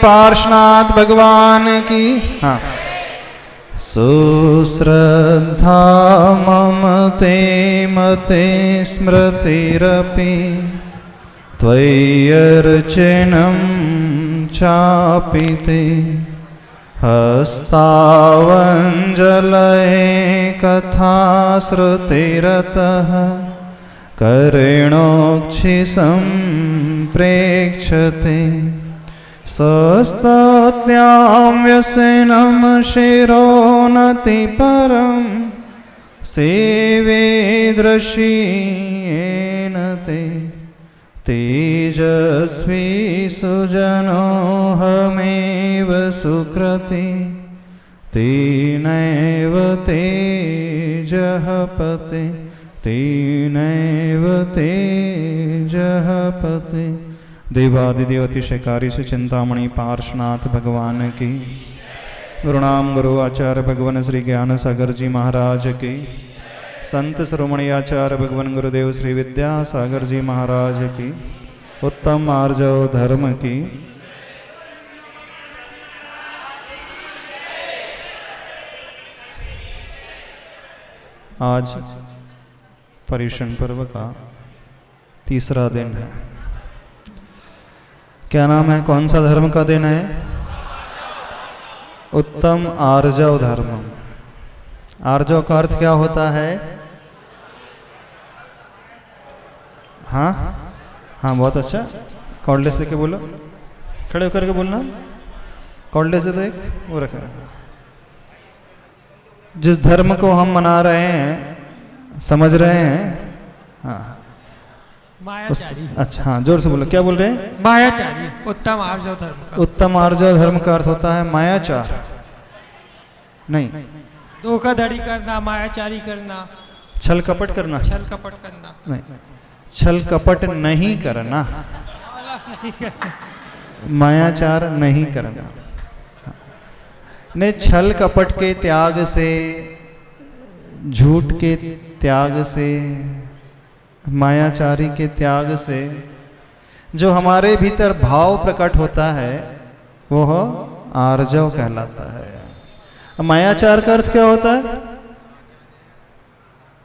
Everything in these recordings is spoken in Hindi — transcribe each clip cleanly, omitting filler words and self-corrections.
पार्श्वनाथ भगवान की। हाँ। सुश्रद्धा मम ते मते स्मृतिरपि त्वय्यर्चनं चापि ते हस्तावञ्जलये कथा श्रुतिरतः करेणोक्षिसं प्रेक्षते स्वस्तत्यां व्यसनं शिरोनति परं सेवे दृश्येन ते तेजस्वी सुजनोऽहमेव सुकृति तेनैव तेजः पते तेनैव तेजः पते। देवादिदेव अतिशयकारी से चिंतामणि पार्श्वनाथ भगवान की। गुरुनाम गुरु आचार्य भगवान श्री ज्ञान सागर जी महाराज की। संत शिरोमणि आचार्य भगवान गुरुदेव श्री विद्यासागर जी महाराज की। उत्तम आर्जव धर्म की। आज पर्युषण पर्व का तीसरा दिन है। क्या नाम है? कौन सा धर्म का दिन है? उत्तम आर्जव धर्म। आर्जव का अर्थ क्या होता है? हाँ हाँ, बहुत अच्छा। कॉर्डलेस लेके बोलो, खड़े होकर के बोलना। कॉर्डलेस दे दो एक, वो रखा। जिस धर्म को हम मना रहे हैं, समझ रहे हैं? हाँ, मायाचारी। अच्छा हाँ, जोर से बोलो। क्या बोल रहे हैं? मायाचारी उत्तम आर्जव धर्म का। उत्तम आर्जव धर्म का अर्थ होता है मायाचार। नहीं, धोखाधड़ी करना, मायाचारी करना, छल कपट करना। छल कपट करना नहीं, छल कपट नहीं करना, मायाचार नहीं करना। नहीं, छल कपट के त्याग से, झूठ के त्याग से, मायाचारी के त्याग से जो हमारे भीतर भाव प्रकट होता है वह आर्जव कहलाता है। मायाचार का अर्थ क्या होता है?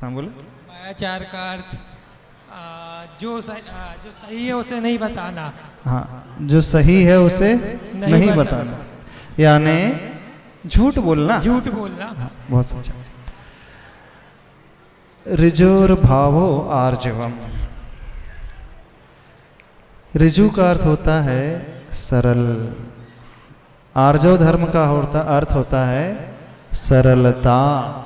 हाँ बोलो। मायाचार का अर्थ जो सही है उसे नहीं बताना। हाँ, जो सही है उसे नहीं बताना, यानी झूठ बोलना। झूठ बोलना। हाँ, बहुत अच्छा। ऋजोर भावो आर्जवम। ऋजु का अर्थ होता है सरल। आर्जव धर्म का अर्थ होता है सरलता।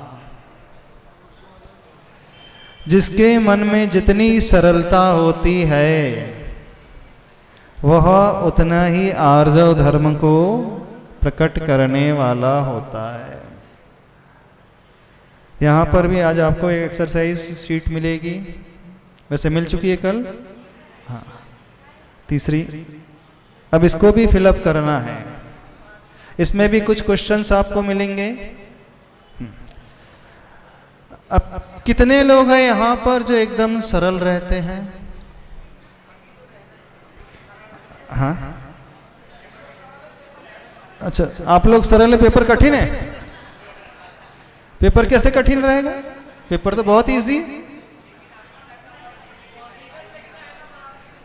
जिसके मन में जितनी सरलता होती है वह उतना ही आर्जव धर्म को प्रकट करने वाला होता है। यहाँ पर भी आज आपको एक एक्सरसाइज शीट मिलेगी, वैसे मिल चुकी है कल। हाँ, तीसरी। अब इसको भी फिलअप करना है। इसमें भी कुछ क्वेश्चंस आपको मिलेंगे। अब कितने लोग हैं यहाँ पर जो एकदम सरल रहते हैं? हाँ, अच्छा, आप लोग सरल है, पेपर कठिन है? पेपर कैसे कठिन रहेगा? पेपर तो बहुत इजी।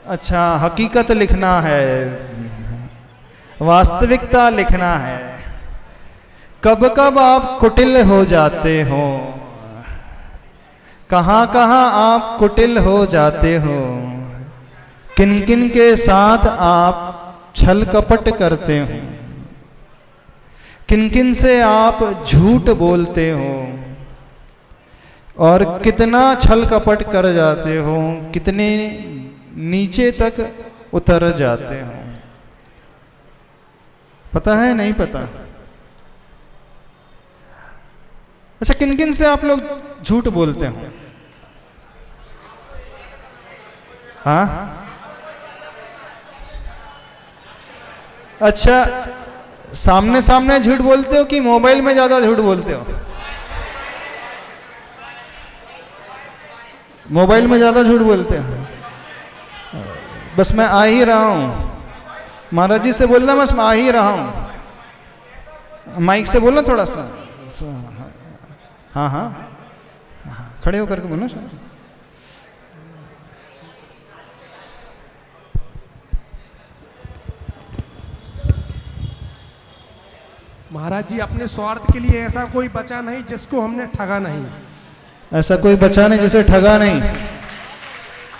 अच्छा, हकीकत लिखना है, वास्तविकता लिखना है। कब कब आप कुटिल हो जाते हो, कहाँ कहाँ आप कुटिल हो जाते हो, किन किन के साथ आप छल कपट करते हो, किन किन से आप झूठ बोलते हो, और कितना छल कपट कर जाते हो, कितने नीचे तक उतर जाते हो। पता है? नहीं पता? अच्छा, किन किन से आप लोग झूठ बोलते हो? हाँ, अच्छा, सामने सामने झूठ बोलते हो कि मोबाइल में ज्यादा झूठ बोलते हो? मोबाइल में ज्यादा झूठ बोलते हो। बस मैं आ ही रहा हूं, महाराज जी से बोलना, बस मैं आ ही रहा हूँ। माइक से बोलना थोड़ा सा। हाँ हाँ, खड़े होकर के बोलना सर। महाराज जी, अपने स्वार्थ के लिए ऐसा कोई बचा नहीं जिसको हमने ठगा नहीं। ऐसा कोई बचा नहीं जिसे ठगा नहीं।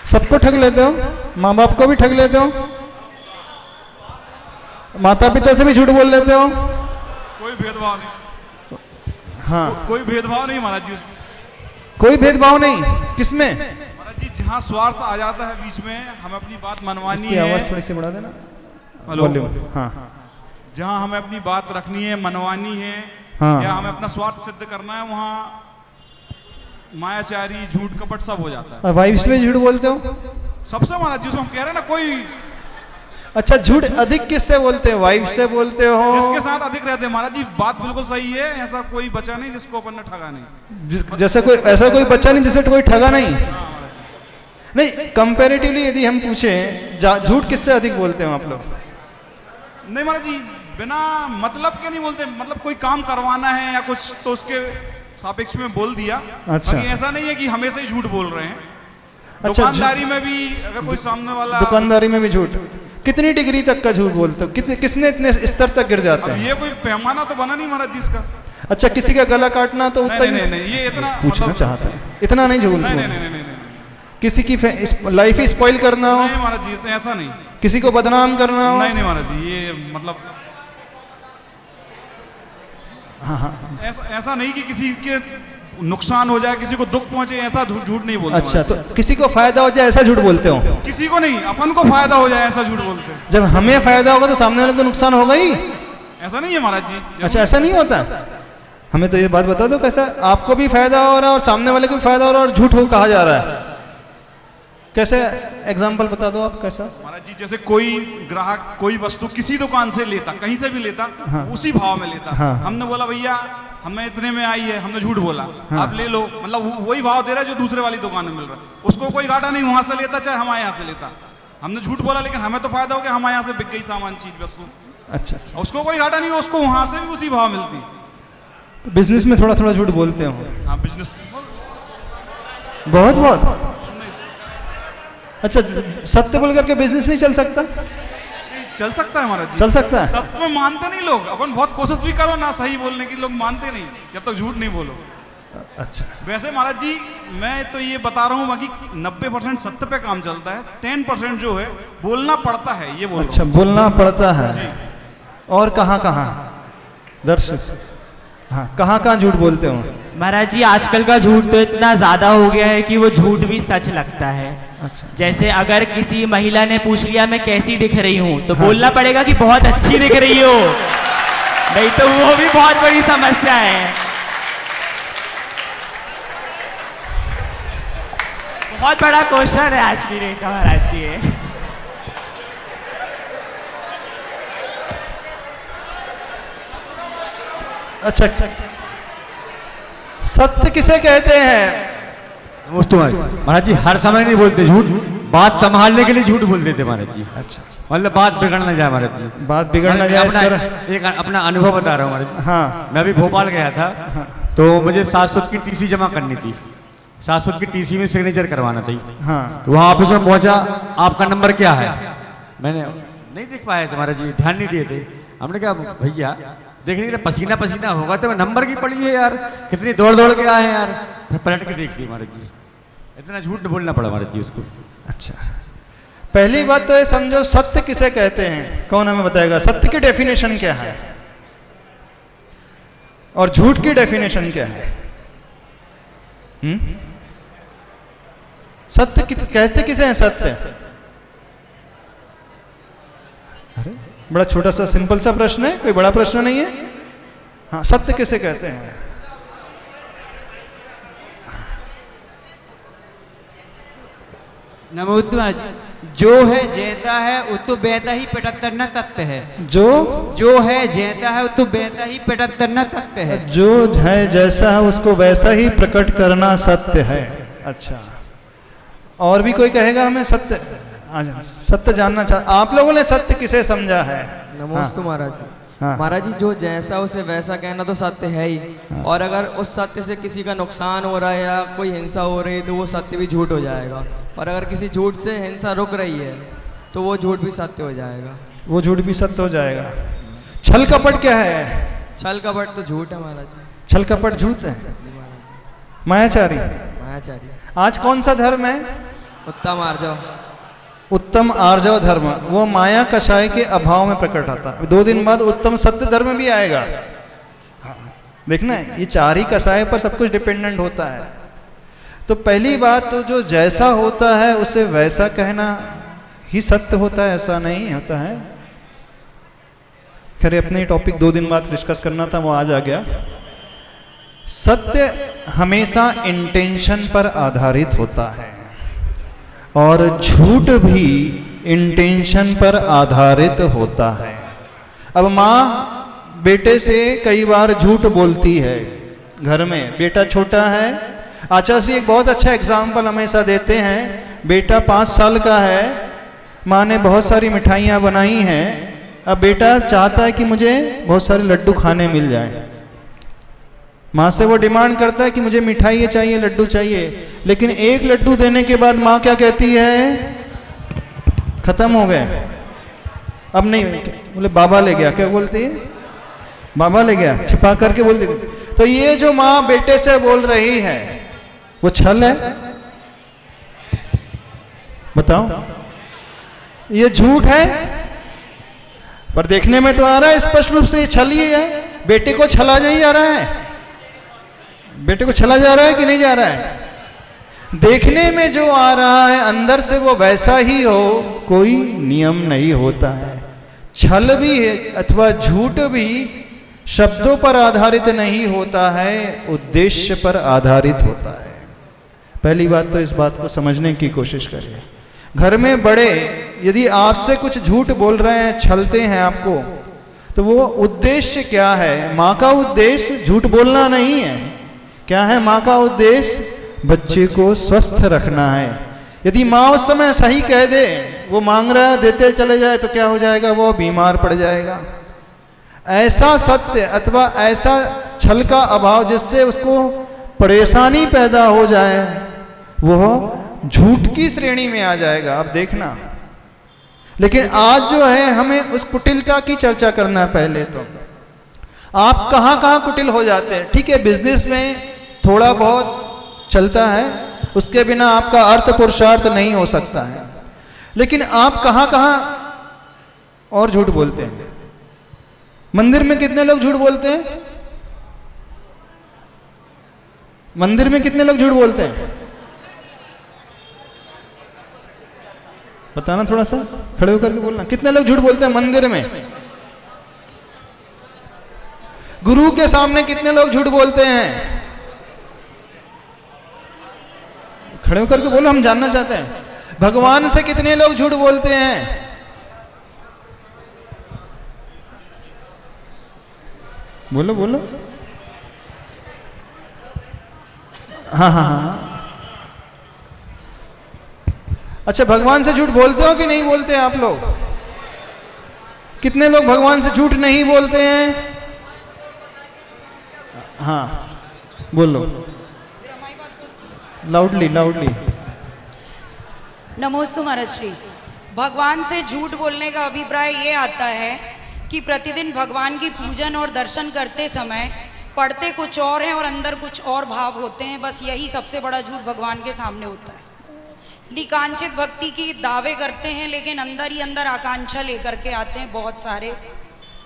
सबको ठग लेते हो, माँ बाप को भी ठग लेते हो, माता पिता से भी झूठ बोल लेते हो। कोई भेदभाव नहीं। हाँ, कोई भेदभाव नहीं महाराज जी उसमें। कोई भेदभाव नहीं। किसमें? महाराज जी जहाँ स्वार्थ आ जाता है बीच में, हमें अपनी बात मनवानी इसकी है। आवाज थोड़ी सी बढ़ा देना। हेलो। वॉल्यूम। हाँ जहाँ हमें अपनी बात रखनी है, मनवानी है, हाँ। या हमें अपना स्वार्थ सिद्ध करना है, वहाँ मायाचारी, झूठ, कपट सब हो जाता है। वाइफ्स में झूठ बोलते हो? सबसे महाराज जी, उसमें हम कह रहे हैं ना, कोई अच्छा, झूठ अधिक किससे बोलते हो? वाइफ से बोलते हो? जिसके साथ अधिक रहते हैं महाराज जी। बात बिल्कुल सही है, ऐसा कोई बचा नहीं जिसको अपन ने ठगा नहीं। जैसे कोई ऐसा कोई बच्चा नहीं जिसे कोई ठगा नहीं। नहीं, कंपैरेटिवली यदि हम पूछें, झूठ किससे अधिक बोलते हो आप लोग? नहीं महाराज जी, बिना मतलब के नहीं बोलते। मतलब कोई काम करवाना है या कुछ, तो उसके सापेक्ष में बोल दिया। अच्छा। बाकी ऐसा नहीं है कि हमेशा ही झूठ बोल रहे हैं। अच्छा, दुकानदारी में भी अगर कोई सामने वाला, दुकानदारी में भी झूठ। कितनी डिग्री तक का झूठ बोलते हो? किसने इतने स्तर तक गिर जाते अब हैं? ये कोई पैमाना तो बना नहीं महाराज जी इसका। अच्छा, किसी का गला काटना तो नहीं नहीं नहीं, ये इतना पूछना मतलब- चाहता है, इतना नहीं झूठ नहीं बोलते। नहीं नहीं नहीं नहीं, किसी की लाइफ ही स्पॉइल करना हो, नहीं महाराज जी, इतना ऐसा नहीं। किसी को बदनाम करना हो। नहीं नहीं महाराज जी, ये मतलब हाँ हाँ। ऐसा नहीं कि किसी के नुकसान हो जाए, किसी को दुख पहुंचे, ऐसा झूठ नहीं बोलते। अच्छा, तो किसी को फायदा हो जाए ऐसा झूठ बोलते हो? किसी को नहीं, अपन को फायदा हो जाए ऐसा झूठ बोलते हैं। जब हमें फायदा होगा तो सामने वाले को नुकसान होगा ही। ऐसा नहीं है महाराज जी। अच्छा, ऐसा नहीं होता। हमें तो ये बात बता दो, कैसा आपको भी फायदा हो रहा है और सामने वाले को भी फायदा हो रहा है और झूठ हो कहा जा रहा है? कैसे? एग्जाम्पल बता दो आप। कैसा? महाराज जी, जैसे कोई ग्राहक कोई वस्तु किसी दुकान से लेता, कहीं से भी लेता, हाँ। उसी भाव में लेता। हाँ। हमने बोला भैया हमें इतने में आई है, हमने झूठ बोला, हाँ। आप ले लो, मतलब वही भाव दे रहा है जो दूसरे वाली दुकान में मिल रहा है। उसको कोई घाटा नहीं, वहां से लेता चाहे हमारे यहाँ से लेता। हमने झूठ बोला, लेकिन हमें तो फायदा हो गया, हमारे यहाँ से बिक गई सामान, चीज, वस्तु। अच्छा, उसको कोई घाटा नहीं, उसको वहां से भी उसी भाव मिलती। तो बिजनेस में थोड़ा थोड़ा झूठ बोलते हो? हाँ, बिजनेस बहुत बहुत। अच्छा, सत्य बोल करके बिजनेस नहीं चल सकता? चल सकता है महाराज जी। चल सकता है। सत्य में मानते नहीं लोग। अपन बहुत कोशिश भी करो ना सही बोलने की, लोग मानते नहीं जब तक झूठ नहीं बोलो। अच्छा, वैसे महाराज जी, मैं तो ये बता रहा हूँ, बाकी 90% सत्य पे काम चलता है, 10% जो है बोलना पड़ता है, ये बोल रहा हूं। अच्छा, बोलना पड़ता है। और कहाँ कहाँ दर्शक, हाँ, कहाँ कहाँ झूठ बोलते हो? महाराज जी, आजकल का झूठ तो इतना ज्यादा हो गया है कि वो झूठ भी सच लगता है। अच्छा, जैसे अगर किसी महिला ने पूछ लिया मैं कैसी दिख रही हूँ, तो बोलना पड़ेगा कि बहुत अच्छी दिख रही हो, नहीं तो वो भी बहुत बड़ी समस्या है। बहुत बड़ा क्वेश्चन है आज की डेट का महाराज जी ये। अच्छा, सत्य किसे कहते हैं? महाराज जी हर समय नहीं बोलते झूठ, बात संभालने के लिए झूठ बोल देते महाराज जी। अच्छा, मतलब बात बिगड़ ना जाए महाराज जी। बात बिगड़ ना जाए इस तरह। एक अपना अनुभव बता रहा हूँ महाराज जी। हाँ, मैं अभी भोपाल गया था, तो मुझे शाश्वत की टीसी जमा करनी थी। शाश्वत की टीसी में सिग्नेचर करवाना था। हाँ, तो वहाँ ऑफिस में पहुंचा, आपका नंबर क्या है? मैंने नहीं देख पाए थे महाराज जी, ध्यान नहीं दिए थे। हमने कहा भैया देख नहीं रहे, पसीना पसीना होगा तो नंबर की पड़ी है यार, कितनी दौड़ दौड़ के आए यार। फिर पलट के देख ली महाराज जी, इतना झूठ बोलना पड़ा महाराज जी उसको। अच्छा, पहली बात तो ये समझो, सत्य किसे कहते हैं? कौन हमें बताएगा सत्य की डेफिनेशन क्या है और झूठ की डेफिनेशन क्या है? सत्य कहते किसे हैं? सत्य, अरे बड़ा छोटा सा सिंपल सा प्रश्न है, कोई बड़ा प्रश्न नहीं है। हाँ, सत्य किसे कहते हैं? नमोस्तु। जो है जैसा है वो तो वैसा ही प्रकट करना तथ्य है। जो है जैसा है वो तो वैसा ही प्रकट करना तथ्य है। जो है जैसा है उसको वैसा ही प्रकट करना सत्य है। अच्छा, और भी कोई कहेगा हमें सत्य? अच्छा, सत्य जानना चाह, आप लोगों ने सत्य किसे समझा है? नमोस्तु महाराज जी। हाँ। महाराज जी, जो जैसा उसे वैसा कहना तो सत्य है ही, और अगर उस सत्य से किसी का नुकसान हो रहा है या कोई हिंसा हो रही है तो वो सत्य भी झूठ हो जाएगा, और अगर किसी झूठ से हिंसा रुक रही है तो वो झूठ भी सत्य हो जाएगा। वो झूठ भी सत्य हो जाएगा। छल कपट क्या है? छल कपट तो झूठ है महाराज जी। छल कपट झूठ है। जी महाराज जी। मायाचारी। मायाचारी। आज कौन सा धर्म है? उत्तम आर्जव। उत्तम आर्जव धर्म, वो माया कषाय के अभाव में प्रकट आता है। 2 दिन बाद उत्तम सत्य धर्म भी आएगा। हाँ, देखना है, ये 4 ही कषाय पर सब कुछ डिपेंडेंट होता है। तो पहली बात तो जो जैसा होता है उसे वैसा कहना ही सत्य होता है, ऐसा नहीं होता है। खैर अपने टॉपिक 2 दिन बाद डिस्कस करना था, वो आज आ गया। सत्य हमेशा इंटेंशन पर आधारित होता है और झूठ भी इंटेंशन पर आधारित होता है। अब माँ बेटे से कई बार झूठ बोलती है, घर में बेटा छोटा है। आचार्य श्री एक बहुत अच्छा एग्जाम्पल हमेशा देते हैं। बेटा 5 साल का है, माँ ने बहुत सारी मिठाइयाँ बनाई हैं। अब बेटा चाहता है कि मुझे बहुत सारे लड्डू खाने मिल जाए। माँ से वो डिमांड करता है कि मुझे मिठाई चाहिए, लड्डू चाहिए, लेकिन एक लड्डू देने के बाद माँ क्या कहती है? खत्म हो गए, अब नहीं। बोले बाबा ले गया, क्या बोलती है? बाबा ले गया, छिपा करके बोलती है। तो ये जो माँ बेटे से बोल रही है वो छल है? बताओ, ये झूठ है? पर देखने में तो आ रहा है स्पष्ट रूप से ये छल ही है। बेटे को छला जा रहा है, बेटे को छला जा रहा है कि नहीं जा रहा है? देखने में जो आ रहा है अंदर से वो वैसा ही हो, कोई नियम नहीं होता है। छल भी है अथवा झूठ भी शब्दों पर आधारित नहीं होता है, उद्देश्य पर आधारित होता है। पहली बात तो इस बात को समझने की कोशिश करिए। घर में बड़े यदि आपसे कुछ झूठ बोल रहे हैं, छलते हैं आपको, तो वो उद्देश्य क्या है? माँ का उद्देश्य झूठ बोलना नहीं है। क्या है माँ का उद्देश्य? बच्चे को स्वस्थ रखना है। यदि माँ उस समय सही कह दे, वो मांग रहा है देते चले जाए, तो क्या हो जाएगा? वो बीमार पड़ जाएगा। ऐसा सत्य अथवा ऐसा छल का अभाव जिससे उसको परेशानी पैदा हो जाए, वह झूठ की श्रेणी में आ जाएगा। अब देखना, लेकिन आज जो है हमें उस कुटिलता की चर्चा करना है। पहले तो आप कहाँ कहाँ कुटिल हो जाते हैं। ठीक है, बिजनेस में थोड़ा बहुत चलता है, उसके बिना आपका अर्थ पुरुषार्थ नहीं हो सकता है, लेकिन आप कहाँ कहाँ और झूठ बोलते हैं? मंदिर में कितने लोग झूठ बोलते हैं? मंदिर में कितने लोग झूठ बोलते हैं? बताना, थोड़ा सा खड़े होकर के बोलना। कितने लोग झूठ बोलते हैं मंदिर में? गुरु के सामने कितने लोग झूठ बोलते हैं? खड़े होकर के बोलो, हम जानना चाहते हैं। भगवान से कितने लोग झूठ बोलते हैं? बोलो बोलो। हाँ हाँ हाँ। अच्छा, भगवान से झूठ बोलते हो कि नहीं बोलते आप लोग? कितने लोग भगवान से झूठ नहीं बोलते हैं? हाँ बोलो, लाउडली लाउडली। नमोस्तु महाराज श्री। भगवान से झूठ बोलने का अभिप्राय ये आता है कि प्रतिदिन भगवान की पूजन और दर्शन करते समय पढ़ते कुछ और हैं और अंदर कुछ और भाव होते हैं। बस यही सबसे बड़ा झूठ भगवान के सामने होता है। निकांक्षित भक्ति की दावे करते हैं, लेकिन अंदर ही अंदर आकांक्षा लेकर के आते हैं बहुत सारे।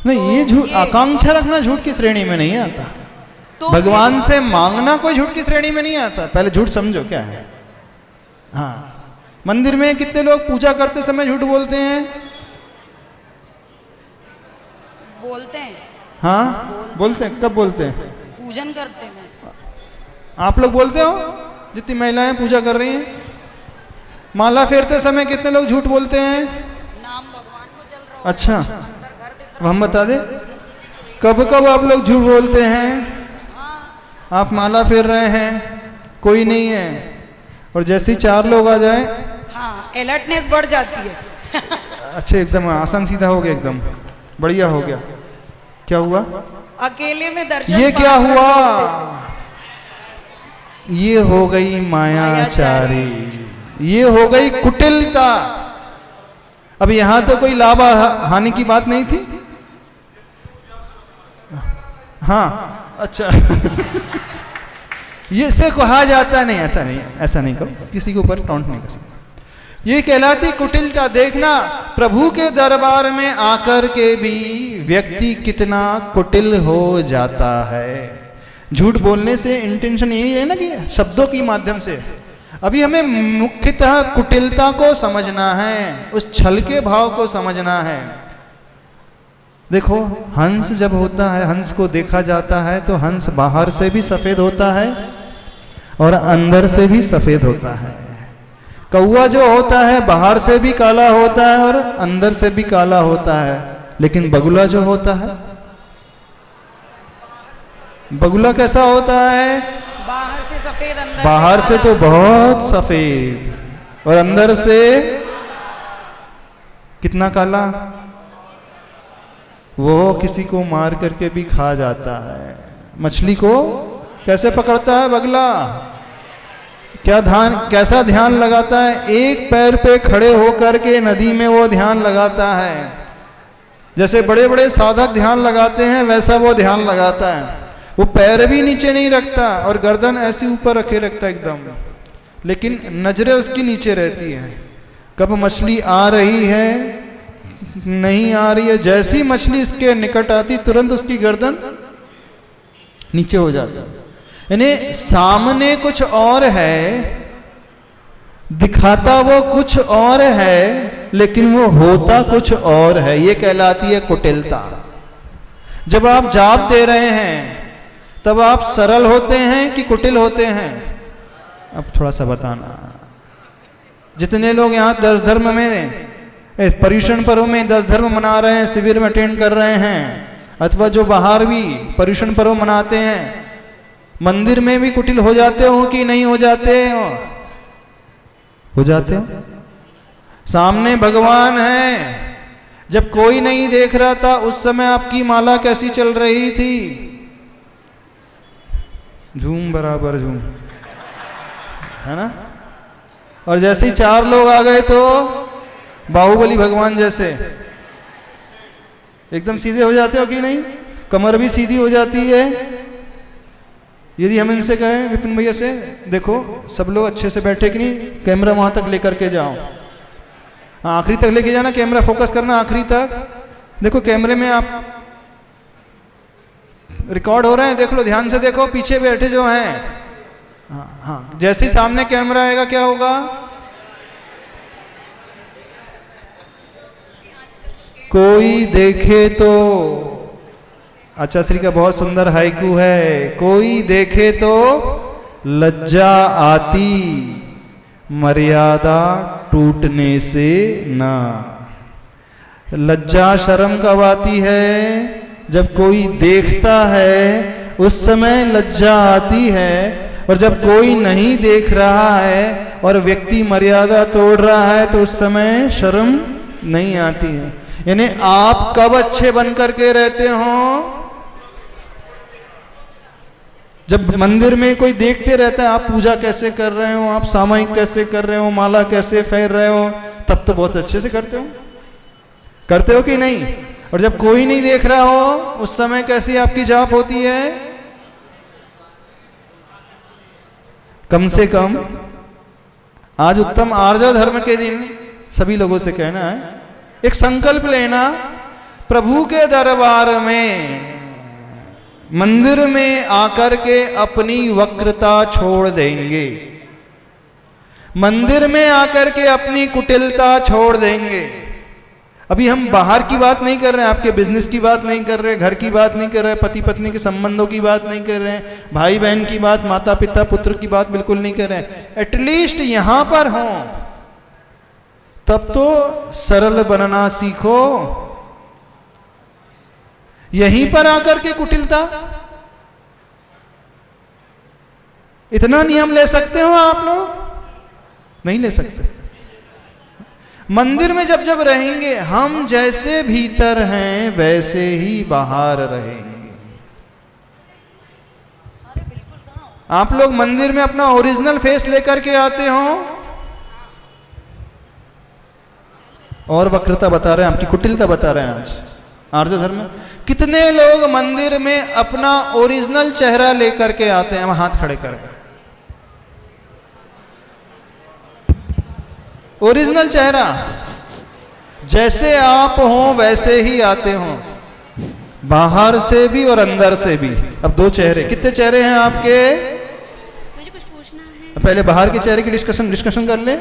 नहीं, तो ये झूठ, आकांक्षा रखना झूठ की श्रेणी में नहीं आता। तो भगवान से मांगना कोई झूठ की श्रेणी में नहीं आता। पहले झूठ समझो क्या है। हाँ, मंदिर में कितने लोग पूजा करते समय झूठ बोलते हैं? बोलते हैं। हाँ बोलते हैं। कब बोलते हैं? पूजन करते हैं। आप लोग बोलते हो? जितनी महिलाएं पूजा कर रही हैं, माला फेरते समय कितने लोग झूठ बोलते हैं? नाम भगवान को चल रहा। अच्छा, अब हम बता दें कब कब आप लोग झूठ बोलते हैं? आप माला फेर रहे हैं, कोई नहीं है, और जैसे ही 4 लोग आ जाए, हाँ, अलर्टनेस बढ़ जाती है। अच्छा, एकदम आसान सीधा हो गया, एकदम बढ़िया हो गया। क्या हुआ? अकेले में दर्शन ये क्या 5 मिनट हुआ? होते। ये हो गई मायाचारी, ये हो गई कुटिलता। अब यहां तो कोई लाभ हानि की बात नहीं थी। हाँ, अच्छा। ये से कहा जाता नहीं, ऐसा नहीं, ऐसा नहीं कहो, किसी के ऊपर टॉन्ट नहीं कर सकते। ये कहलाती कुटिलता। देखना, प्रभु के दरबार में आकर के भी व्यक्ति कितना कुटिल हो जाता है। झूठ बोलने से इंटेंशन यही है ना कि शब्दों के माध्यम से। अभी हमें मुख्यतः कुटिलता को समझना है, उस छल के भाव को समझना है। देखो, हंस जब होता है, हंस को देखा जाता है तो हंस बाहर से भी सफेद होता है और अंदर से भी सफेद होता है। कौवा जो होता है बाहर से भी काला होता है और अंदर से भी काला होता है। लेकिन बगुला जो होता है, बगुला कैसा होता है? बाहर से सफेद, अंदर बाहर से तो बहुत सफेद और अंदर से कितना काला। वो किसी को मार करके भी खा जाता है। मछली को कैसे पकड़ता है बगुला? कैसा ध्यान लगाता है? एक पैर पे खड़े होकर के नदी में वो ध्यान लगाता है। जैसे बड़े बड़े साधक ध्यान लगाते हैं वैसा वो ध्यान लगाता है। वो पैर भी नीचे नहीं रखता और गर्दन ऐसी ऊपर रखे रखता एकदम, लेकिन नजरें उसकी नीचे रहती हैं। कब मछली आ रही है, नहीं आ रही है, जैसी मछली इसके निकट आती तुरंत उसकी गर्दन नीचे हो जाती। यानी सामने कुछ और है, दिखाता वो कुछ और है, लेकिन वो होता कुछ और है। ये कहलाती है कुटिलता। जब आप जाप दे रहे हैं तब आप सरल होते हैं कि कुटिल होते हैं? अब थोड़ा सा बताना। जितने लोग यहाँ 10 धर्म में, पर्युषण पर्व में 10 धर्म मना रहे हैं, शिविर में अटेंड कर रहे हैं, अथवा जो बाहर भी पर्युषण पर्व मनाते हैं, मंदिर में भी कुटिल हो जाते हो कि नहीं हो जाते हो जाते हो। सामने भगवान है, जब कोई नहीं देख रहा था उस समय आपकी माला कैसी चल रही थी? झूम बराबर झूम, है ना? और जैसे ही 4 लोग आ गए तो बाहुबली भगवान जैसे एकदम सीधे हो जाते हो कि नहीं? कमर भी सीधी हो जाती है। यदि हम इनसे कहें, विपिन भैया से, देखो सब लोग अच्छे से बैठे कि नहीं, कैमरा वहां तक लेकर के जाओ, आखिरी तक लेके जाना, कैमरा फोकस करना आखिरी तक। देखो कैमरे में आप रिकॉर्ड हो रहे हैं, देख लो, ध्यान से देखो पीछे बैठे जो हैं। हाँ हाँ, जैसे ही सामने कैमरा आएगा क्या होगा? कोई देखे तो, आचार्य का बहुत सुंदर हाइकू है, कोई देखे तो लज्जा आती, मर्यादा टूटने से ना। लज्जा शर्म कब आती है? जब कोई देखता है उस समय लज्जा आती है, और जब कोई नहीं देख रहा है और व्यक्ति मर्यादा तोड़ रहा है तो उस समय शर्म नहीं आती है। यानी आप कब अच्छे बन करके रहते हो? जब मंदिर में कोई देखते रहता है आप पूजा कैसे कर रहे हो, आप सामायिक कैसे कर रहे हो, माला कैसे फेर रहे हो, तब तो बहुत अच्छे से करते हो कि नहीं? और जब कोई नहीं देख रहा हो उस समय कैसी आपकी जाप होती है? कम से कम आज उत्तम आर्य धर्म के दिन सभी लोगों से कहना है, एक संकल्प लेना, प्रभु के दरबार में, मंदिर में आकर के अपनी वक्रता छोड़ देंगे, मंदिर में आकर के अपनी कुटिलता छोड़ देंगे। अभी हम बाहर की बात नहीं कर रहे हैं, आपके बिजनेस की बात नहीं कर रहे, घर की बात नहीं कर रहे, पति पत्नी के संबंधों की बात नहीं कर रहे हैं, भाई बहन की बात, माता पिता पुत्र की बात बिल्कुल नहीं कर रहे हैं। एटलीस्ट यहां पर हो तब तो सरल बनना सीखो। यहीं पर आकर के कुटिलता, इतना नियम ले सकते हो आप लोग? नहीं ले सकते। मंदिर में जब जब रहेंगे, हम जैसे भीतर हैं वैसे ही बाहर रहेंगे। आप लोग मंदिर में अपना ओरिजिनल फेस लेकर के आते हो और वक्रता बता रहे हैं, आपकी कुटिलता बता रहे हैं। आज आर्य धर्म में कितने लोग मंदिर में अपना ओरिजिनल चेहरा लेकर के आते हैं? हम हाथ खड़े करें। ओरिजिनल चेहरा, जैसे आप हो वैसे ही आते हो, बाहर से भी और अंदर से भी। अब दो चेहरे, कितने चेहरे हैं आपके? मुझे कुछ पूछना है। पहले बाहर के चेहरे की डिस्कशन कर ले।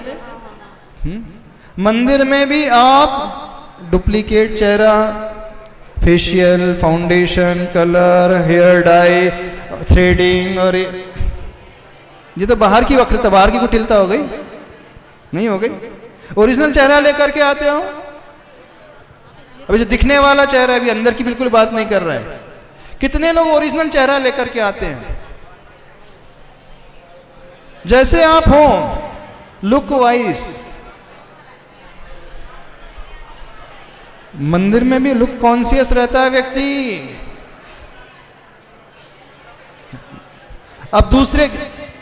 मंदिर में भी आप डुप्लीकेट चेहरा, facial, foundation, colour, hair dye, threading, और ये तो बाहर की वक्रता, बाहर की कुटिलता हो गई, नहीं हो गई? ओरिजिनल चेहरा लेकर के आते हो। अभी जो दिखने वाला चेहरा है, अभी अंदर की बिल्कुल बात नहीं कर रहा है। कितने लोग ओरिजिनल चेहरा लेकर के आते हैं? जैसे आप हो, लुक वाइज। मंदिर में भी लुक कॉन्शियस रहता है व्यक्ति। अब दूसरे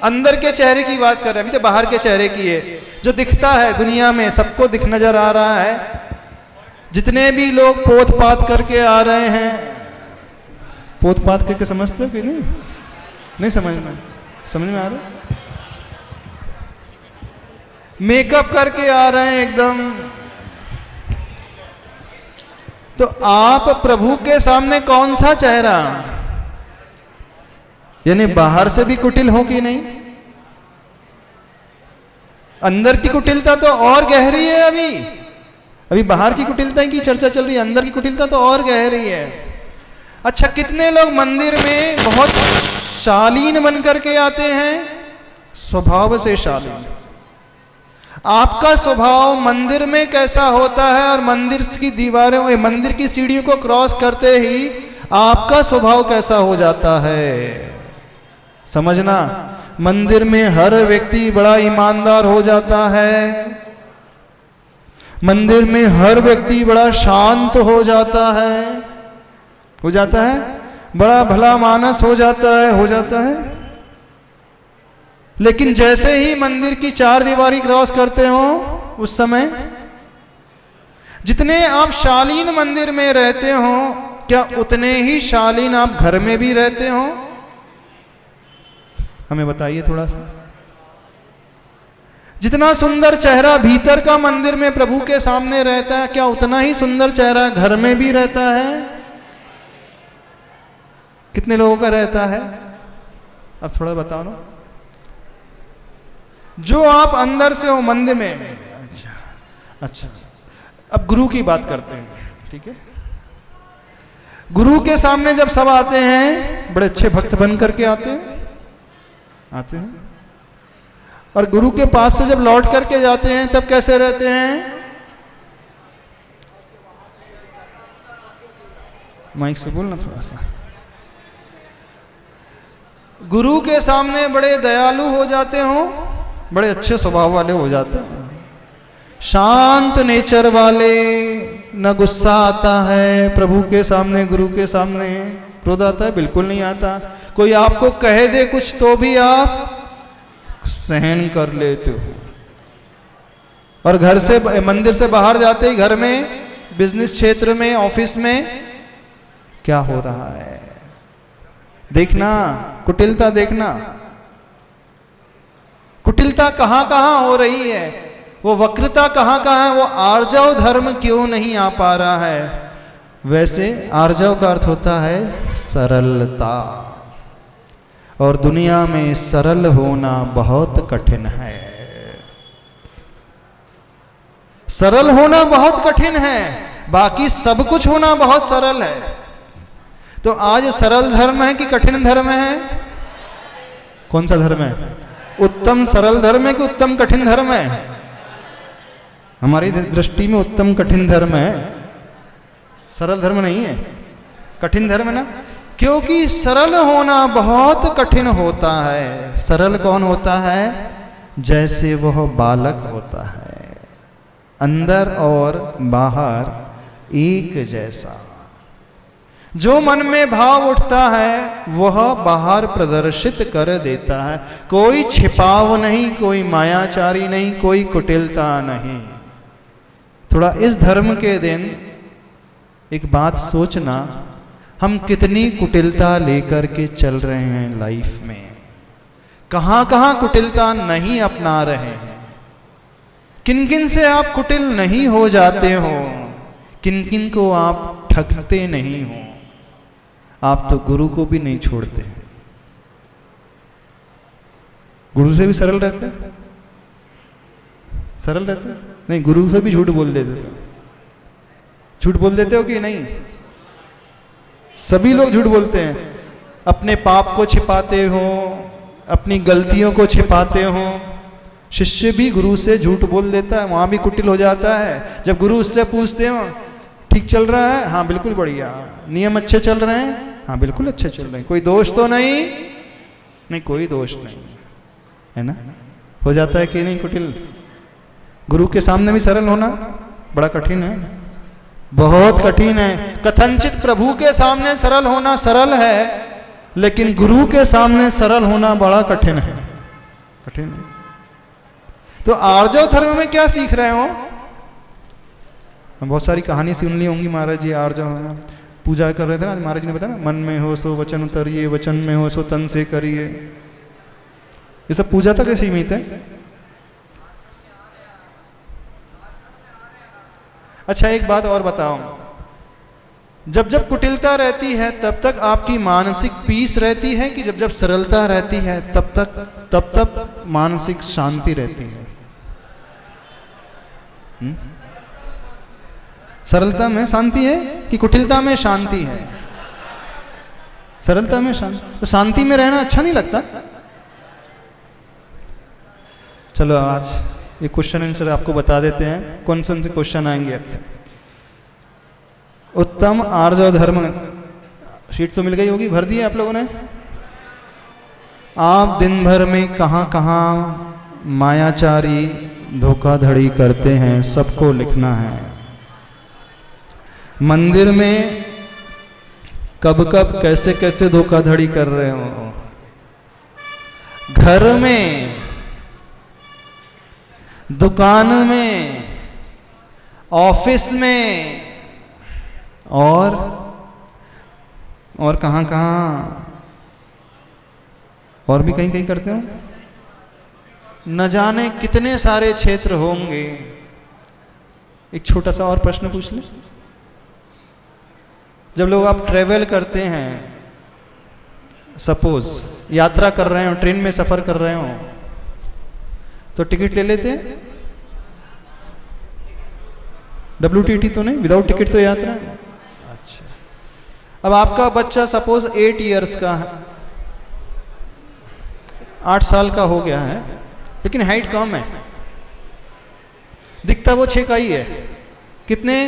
अंदर के चेहरे की बात कर रहे हैं, अभी तो बाहर के चेहरे की है। जो दिखता है दुनिया में, सबको दिख नजर आ रहा है। जितने भी लोग पोत पात करके आ रहे हैं, पोत पात करके समझते हो कि नहीं? नहीं समझ में आ रहा? मेकअप करके आ रहे हैं एकदम। तो आप प्रभु के सामने कौन सा चेहरा, यानी बाहर से भी कुटिल हो कि नहीं? अंदर की कुटिलता तो और गहरी है। अभी बाहर की कुटिलता की चर्चा चल रही है, अंदर की कुटिलता तो और गहरी है। अच्छा, कितने लोग मंदिर में बहुत शालीन बन करके आते हैं, स्वभाव से शालीन। आपका स्वभाव मंदिर में कैसा होता है, और मंदिर की दीवारों, मंदिर की सीढ़ियों को क्रॉस करते ही आपका स्वभाव कैसा हो जाता है, समझना। मंदिर में हर व्यक्ति बड़ा ईमानदार हो जाता है। मंदिर में हर व्यक्ति बड़ा शांत हो जाता है, बड़ा भला मानस हो जाता है। लेकिन जैसे ही मंदिर की चार दीवारी क्रॉस करते हो, उस समय जितने आप शालीन मंदिर में रहते हो, क्या उतने ही शालीन आप घर में भी रहते हो? हमें बताइए थोड़ा सा। जितना सुंदर चेहरा भीतर का मंदिर में प्रभु के सामने रहता है, क्या उतना ही सुंदर चेहरा घर में भी रहता है? कितने लोगों का रहता है? अब थोड़ा बताओ ना। जो आप अंदर से हो मंदिर में। अच्छा, अब गुरु की बात करते हैं, ठीक है? गुरु के सामने जब सब आते हैं, बड़े अच्छे भक्त बन करके आते हैं, और गुरु के पास से जब लौट करके जाते हैं, तब कैसे रहते हैं? माइक से बोलना थोड़ा सा। गुरु के सामने बड़े दयालु हो जाते हो, बड़े अच्छे स्वभाव वाले हो जाते हैं, शांत नेचर वाले, न गुस्सा आता है प्रभु के सामने, गुरु के सामने। क्रोध आता है? बिल्कुल नहीं आता। कोई आपको कह दे कुछ तो भी आप सहन कर लेते हो। और घर से, मंदिर से बाहर जाते ही घर में, बिजनेस क्षेत्र में, ऑफिस में क्या हो रहा है देखना, कुटिलता देखना। कुटिलता कहां कहां हो रही है, वो वक्रता कहां कहां है, वो आर्जव धर्म क्यों नहीं आ पा रहा है? वैसे आर्जव का अर्थ होता है सरलता, और दुनिया में सरल होना बहुत कठिन है। सरल होना बहुत कठिन है, बाकी सब कुछ होना बहुत सरल है। तो आज सरल धर्म है कि कठिन धर्म है? कौन सा धर्म है? उत्तम सरल धर्म है कि उत्तम कठिन धर्म है? हमारी दृष्टि में उत्तम कठिन धर्म है, सरल धर्म नहीं है, कठिन धर्म है ना। क्योंकि सरल होना बहुत कठिन होता है। सरल कौन होता है? जैसे वह बालक होता है। अंदर और बाहर एक जैसा। जो मन में भाव उठता है वह बाहर प्रदर्शित कर देता है। कोई छिपाव नहीं, कोई मायाचारी नहीं, कोई कुटिलता नहीं। थोड़ा इस धर्म के दिन एक बात सोचना, हम कितनी कुटिलता लेकर के चल रहे हैं लाइफ में, कहां कहां कुटिलता नहीं अपना रहे हैं। किन किन से आप कुटिल नहीं हो जाते हो, किन किन को आप ठगते नहीं हो। आप तो गुरु को भी नहीं छोड़ते, गुरु से भी सरल रहते हैं, सरल रहते हैं नहीं, गुरु से भी झूठ बोल देते हो। झूठ बोल देते हो कि नहीं? सभी लोग झूठ बोलते हैं। अपने पाप को छिपाते हो, अपनी गलतियों को छिपाते हो। शिष्य भी गुरु से झूठ बोल देता है, वहां भी कुटिल हो जाता है। जब गुरु उससे पूछते हो ठीक चल रहा है, हाँ बिल्कुल बढ़िया। नियम अच्छे चल रहे हैं, हाँ बिल्कुल अच्छे चल रहे हैं। कोई दोष तो नहीं? नहीं, कोई दोष नहीं है ना। हो जाता है कि नहीं कुटिल? गुरु के सामने भी सरल होना बड़ा कठिन है, बहुत कठिन है। कथनचित प्रभु के सामने सरल होना सरल है, लेकिन गुरु के सामने सरल होना बड़ा कठिन है, कठिन है। तो आर्जव धर्म में क्या सीख रहे हो? बहुत सारी कहानी सुन ली होंगी महाराज जी। आर्जव पूजा कर रहे थे ना, महाराज जी ने बताया ना, मन में हो सो वचन उतरिए, वचन में हो सो तन से करिए। ये सब पूजा तक सीमित है। अच्छा एक बात और बताओ, जब जब कुटिलता रहती है तब तक आपकी मानसिक पीस रहती है कि जब जब सरलता रहती है तब तक मानसिक शांति रहती है? सरलता में शांति है कि कुटिलता में शांति है? सरलता में शांति। तो शांति में रहना अच्छा नहीं लगता? चलो आज ये क्वेश्चन आंसर आपको बता देते हैं, कौन कौन से क्वेश्चन आएंगे। उत्तम आर्जव धर्म, शीट तो मिल गई होगी, भर दी है आप लोगों ने। आप दिन भर में कहां कहां मायाचारी धोखाधड़ी करते हैं, सबको लिखना है। मंदिर में कब कब कैसे कैसे धोखाधड़ी कर रहे हो, घर में, दुकान में, ऑफिस में, और कहां कहां, और भी कहीं कहीं करते हो। न जाने कितने सारे क्षेत्र होंगे। एक छोटा सा और प्रश्न पूछ ले। जब लोग आप ट्रेवल करते हैं, सपोज यात्रा कर रहे हो, ट्रेन में सफर कर रहे हो, तो टिकट ले लेते हैं? WTT तो नहीं, विदाउट टिकट तो यात्रा। अच्छा, अब आपका बच्चा सपोज 8 इयर्स का है, 8 साल का हो गया है, लेकिन हाइट कम है, दिखता वो 6 का ही है। कितने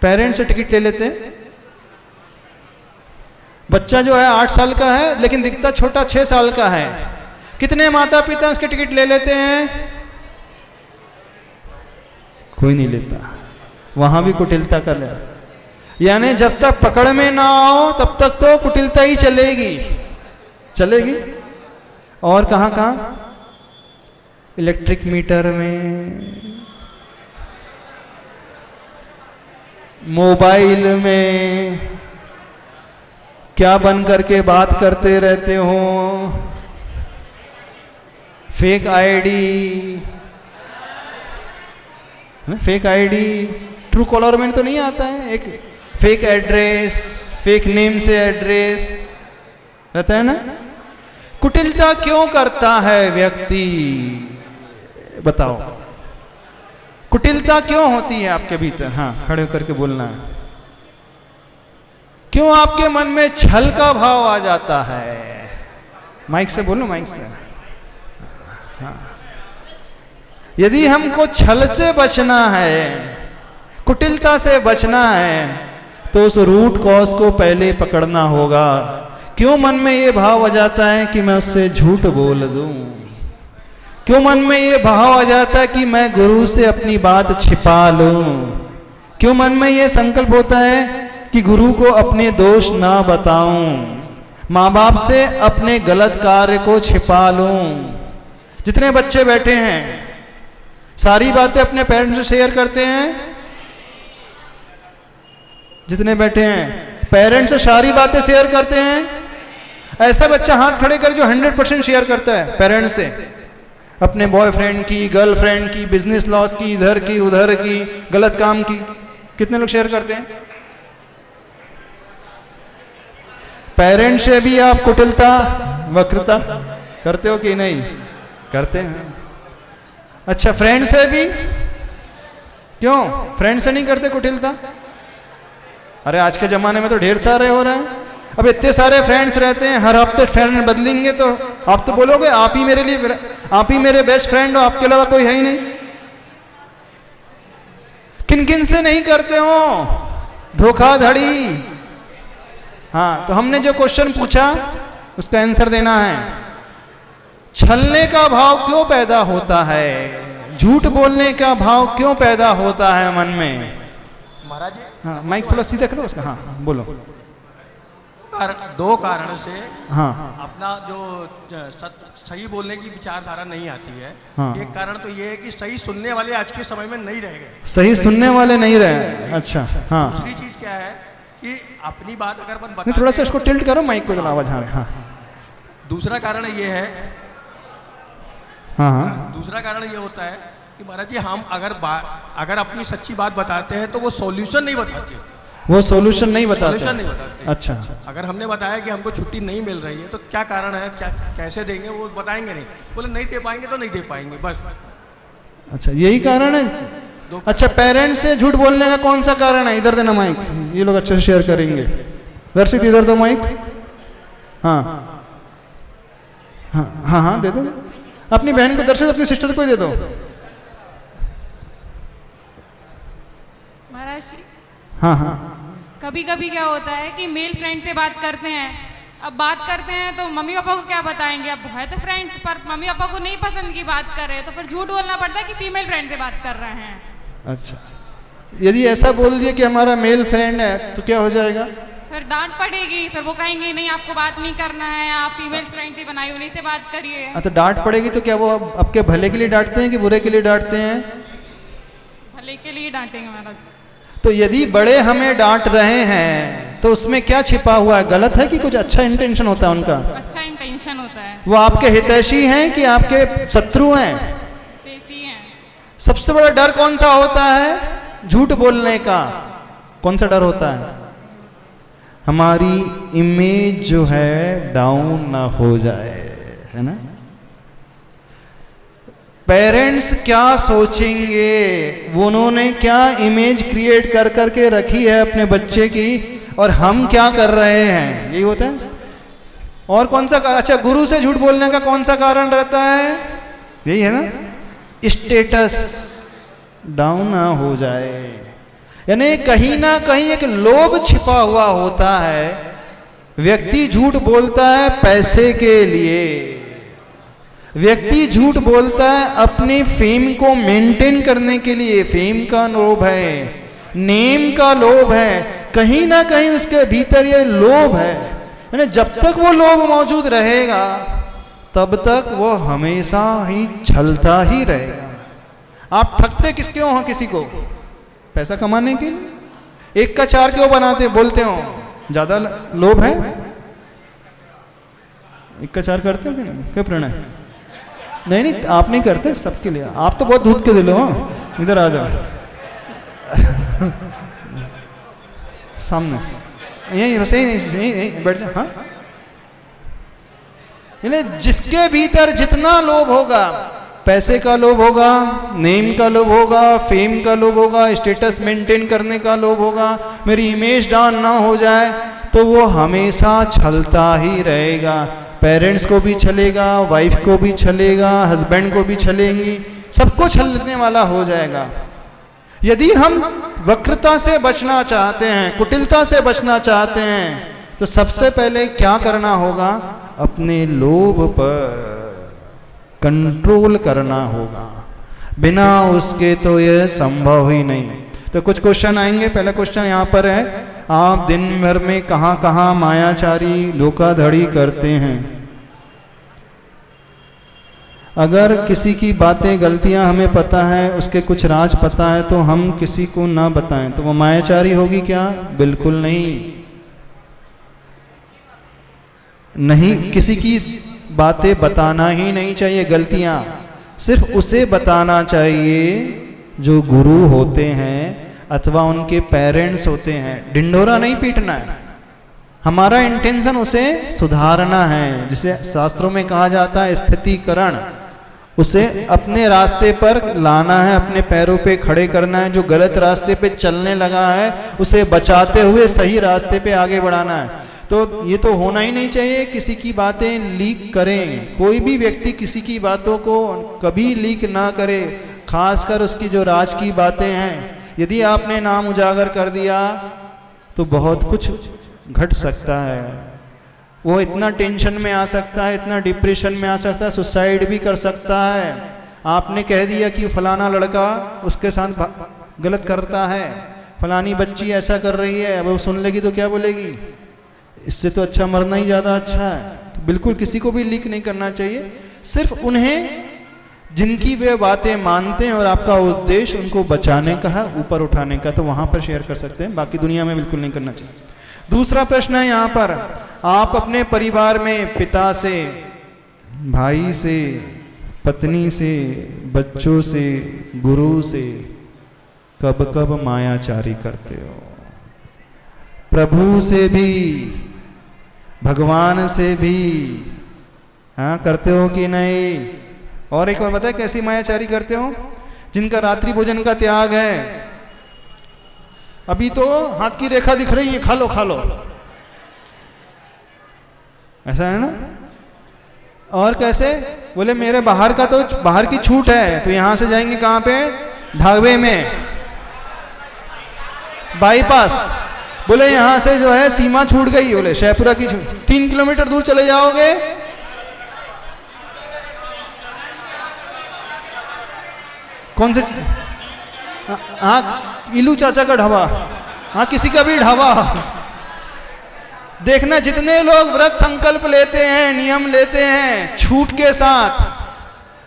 पेरेंट्स से टिकट ले लेते हैं? बच्चा जो है 8 साल का है लेकिन दिखता छोटा 6 साल का है। कितने माता पिता उसके टिकट ले लेते हैं? कोई नहीं लेता। वहां भी कुटिलता कर ले। यानी जब तक पकड़ में ना आओ तब तक तो कुटिलता ही चलेगी, चलेगी। और कहां कहां? इलेक्ट्रिक मीटर में, मोबाइल में, क्या बन करके बात करते रहते हो, fake ID, fake ID, true collar में तो नहीं आता है, एक फेक एड्रेस, फेक नेम से एड्रेस रहता है ना। कुटिलता क्यों करता है व्यक्ति? बताओ, कुटिलता क्यों होती है आपके भीतर? हाँ, खड़े होकर के बोलना है। क्यों आपके मन में छल का भाव आ जाता है? माइक से बोलो, माइक से। हाँ। यदि हमको छल से बचना है, कुटिलता से बचना है, तो उस रूट कॉज को पहले पकड़ना होगा। क्यों मन में ये भाव आ जाता है कि मैं उससे झूठ बोल दूं? क्यों मन में ये भाव आ जाता है कि मैं गुरु से अपनी बात छिपा लूं? क्यों मन में ये संकल्प होता है कि गुरु को अपने दोष ना बताऊं, माँ बाप से अपने गलत कार्य को छिपा लूं? जितने बच्चे बैठे हैं सारी बातें अपने पेरेंट्स से शेयर करते हैं? जितने बैठे हैं पेरेंट्स से सारी बातें शेयर करते हैं? ऐसा बच्चा हाथ खड़े कर जो 100% शेयर करता है पेरेंट्स से, अपने बॉयफ्रेंड की, गर्लफ्रेंड की, बिजनेस लॉस की, इधर की उधर की, गलत काम की। कितने लोग शेयर करते हैं? पेरेंट्स से भी आप कुटिलता, वक्रता करते हो कि नहीं? करते हैं। अच्छा, फ्रेंड से भी? क्यों फ्रेंड से नहीं करते कुटिलता? अरे आज के जमाने में तो ढेर सारे हो रहे हैं। अब इतने सारे फ्रेंड्स रहते हैं, हर हफ्ते फ्रेंड बदलेंगे तो आप तो बोलोगे आप ही मेरे लिए, आप ही मेरे बेस्ट फ्रेंड हो, आपके अलावा कोई है ही नहीं। किन किन से नहीं करते हो धोखाधड़ी? हाँ, तो हमने जो क्वेश्चन पूछा उसका आंसर देना है। छलने का भाव क्यों पैदा होता है? झूठ बोलने का भाव क्यों पैदा होता है मन में? महाराज जी, हाँ, माइक थोड़ा सीधा करो उसका। हाँ बोलो। दो कारण से हाँ अपना जो सही बोलने की विचारधारा नहीं आती है। हाँ। एक कारण तो ये है कि सही सुनने वाले आज के समय में नहीं रह गए। सही सुनने वाले नहीं रहे। अच्छा, हाँ। दूसरी चीज क्या है कि अपनी बात अगर अपन नहीं, थोड़ा सा इसको टिल्ट करो माइक को, आवाज आ रही है। हाँ दूसरा कारण ये है, हाँ हाँ, दूसरा कारण ये होता है कि महाराज जी हम अगर अपनी सच्ची बात बताते हैं तो वो सॉल्यूशन नहीं बताते। वो सॉल्यूशन नहीं बताते। सॉल्यूशन नहीं बताते। अच्छा, अगर हमने बताया कि हमको छुट्टी नहीं मिल रही है तो क्या कारण है, क्या कैसे देंगे, वो बताएंगे नहीं। बोले नहीं दे पाएंगे तो नहीं दे पाएंगे, बस। अच्छा, यही कारण है। अच्छा, पेरेंट्स से झूठ बोलने का कौन सा कारण है? इधर देना माइक, ये लोग अच्छे से शेयर करेंगे। दर्शित इधर दो माइक। हाँ हाँ हाँ हाँ, दे दो अपनी बहन को। दर्शित अपनी सिस्टर को दे दो। महाराज जी, हाँ हाँ, कभी कभी क्या होता है कि मेल फ्रेंड से बात करते हैं। अब बात करते हैं तो मम्मी पापा को क्या बताएंगे? अब है तो फ्रेंड्स, पर मम्मी पापा को नहीं पसंद की बात कर रहे हैं, तो फिर झूठ बोलना पड़ता है कि फीमेल फ्रेंड से बात कर रहे हैं। अच्छा, यदि ऐसा बोल दिया कि हमारा मेल फ्रेंड है तो क्या हो जाएगा? फिर डांट पड़ेगी, फिर वो कहेंगे नहीं आपको बात नहीं करना है, आप फीमेल फ्रेंड से बनाई उन्हीं से बात करिए। तो डांट पड़ेगी तो क्या वो आपके भले के लिए डांटते हैं कि बुरे के लिए डांटते हैं? भले के लिए डांटेंगे महाराज। तो यदि बड़े हमें डांट रहे हैं तो उसमें क्या छिपा हुआ है? गलत है कि कुछ अच्छा इंटेंशन होता है उनका? अच्छा इंटेंशन होता है। वो आपके हितैषी हैं कि आपके शत्रु हैं? देसी हैं। सबसे बड़ा डर कौन सा होता है झूठ बोलने का? कौन सा डर होता है? हमारी इमेज जो है डाउन ना हो जाए, है ना? पेरेंट्स क्या सोचेंगे, वो उन्होंने क्या इमेज क्रिएट कर करके रखी है अपने बच्चे की, और हम क्या कर रहे हैं, यही होता है। और कौन सा कारण? अच्छा, गुरु से झूठ बोलने का कौन सा कारण रहता है? यही है ना, स्टेटस डाउन ना हो जाए। यानी कहीं ना कहीं एक लोभ छिपा हुआ होता है। व्यक्ति झूठ बोलता है पैसे के लिए, व्यक्ति झूठ बोलता है अपनी फेम को मेंटेन करने के लिए। फेम का लोभ है, नेम का लोभ है, कहीं ना कहीं उसके भीतर ये लोभ है। यानी जब तक वो लोभ मौजूद रहेगा तब तक वो हमेशा ही छलता ही रहेगा। आप ठगते किस क्यों हो? किसी को पैसा कमाने के लिए। एक का चार क्यों बनाते बोलते हो? ज्यादा लोभ है? एक का चार करते हो कि नहीं? क्या प्रणय? नहीं नहीं, आप नहीं करते, सबके लिए। आप तो बहुत दूध के दिल हो। इधर आ जाओ सामने, यही बस, यही बैठ जाओ। हाँ, यानी जिसके भीतर जितना लोभ होगा, पैसे का लोभ होगा, नेम का लोभ होगा, फेम का लोभ होगा, स्टेटस मेंटेन करने का लोभ होगा, मेरी इमेज डाउन ना हो जाए, तो वो हमेशा छलता ही रहेगा। पेरेंट्स को भी छलेगा, वाइफ को भी छलेगा, हस्बैंड को भी छलेंगी, सबको छलने वाला हो जाएगा। यदि हम वक्रता से बचना चाहते हैं, कुटिलता से बचना चाहते हैं, तो सबसे पहले क्या करना होगा? अपने लोभ पर कंट्रोल करना होगा, बिना उसके तो यह संभव ही नहीं। तो कुछ क्वेश्चन आएंगे। पहला क्वेश्चन यहाँ पर है, आप दिन भर में कहाँ कहाँ मायाचारी धोखाधड़ी करते हैं? अगर किसी की बातें गलतियां हमें पता है, उसके कुछ राज पता है, तो हम किसी को ना बताएं तो वो मायाचारी होगी क्या? बिल्कुल नहीं, किसी की बातें बताना ही नहीं चाहिए, गलतियां सिर्फ उसे बताना चाहिए जो गुरु होते हैं अथवा उनके पेरेंट्स होते हैं। ढिंढोरा नहीं पीटना है, हमारा इंटेंशन उसे सुधारना है, जिसे शास्त्रों में कहा जाता है स्थितिकरण। उसे अपने रास्ते पर लाना है, अपने पैरों पे खड़े करना है। जो गलत रास्ते पे चलने लगा है उसे बचाते हुए सही रास्ते पे आगे बढ़ाना है। तो ये तो होना ही नहीं चाहिए किसी की बातें लीक करें। कोई भी व्यक्ति किसी की बातों को कभी लीक ना करे, खासकर उसकी जो राज की बातें हैं। यदि आपने नाम उजागर कर दिया तो बहुत कुछ घट सकता है। वो इतना टेंशन में आ सकता है, इतना डिप्रेशन में आ सकता है, सुसाइड भी कर सकता है। आपने कह दिया कि फलाना लड़का उसके साथ गलत करता है, फलानी बच्ची ऐसा कर रही है, अब वो सुन लेगी तो क्या बोलेगी? इससे तो अच्छा मरना ही ज़्यादा अच्छा है। तो बिल्कुल किसी को भी लीक नहीं करना चाहिए, सिर्फ उन्हें जिनकी वे बातें मानते हैं और आपका उद्देश्य उनको बचाने का है, ऊपर उठाने का, तो वहाँ पर शेयर कर सकते हैं, बाकी दुनिया में बिल्कुल नहीं करना चाहिए। दूसरा प्रश्न है यहाँ पर, आप अपने परिवार में पिता से, भाई से, पत्नी से, बच्चों से, गुरु से कब कब मायाचारी करते हो? प्रभु से भी, भगवान से भी हाँ करते हो कि नहीं? और एक बार बताए कैसी मायाचारी करते हो? जिनका रात्रि भोजन का त्याग है, अभी तो हाथ की रेखा दिख रही है, खा लो खा लो, ऐसा है ना? और कैसे? बोले मेरे बाहर का तो बाहर की छूट है, तो यहां से जाएंगे कहां पे? ढाबे में, बाईपास। बोले यहां से जो है सीमा छूट गई, बोले शेखपुरा की 3 किलोमीटर दूर चले जाओगे, कौन से? हाँ, इलू चाचा का ढाबा, हाँ किसी का भी ढाबा। देखना जितने लोग व्रत संकल्प लेते हैं, नियम लेते हैं छूट के साथ,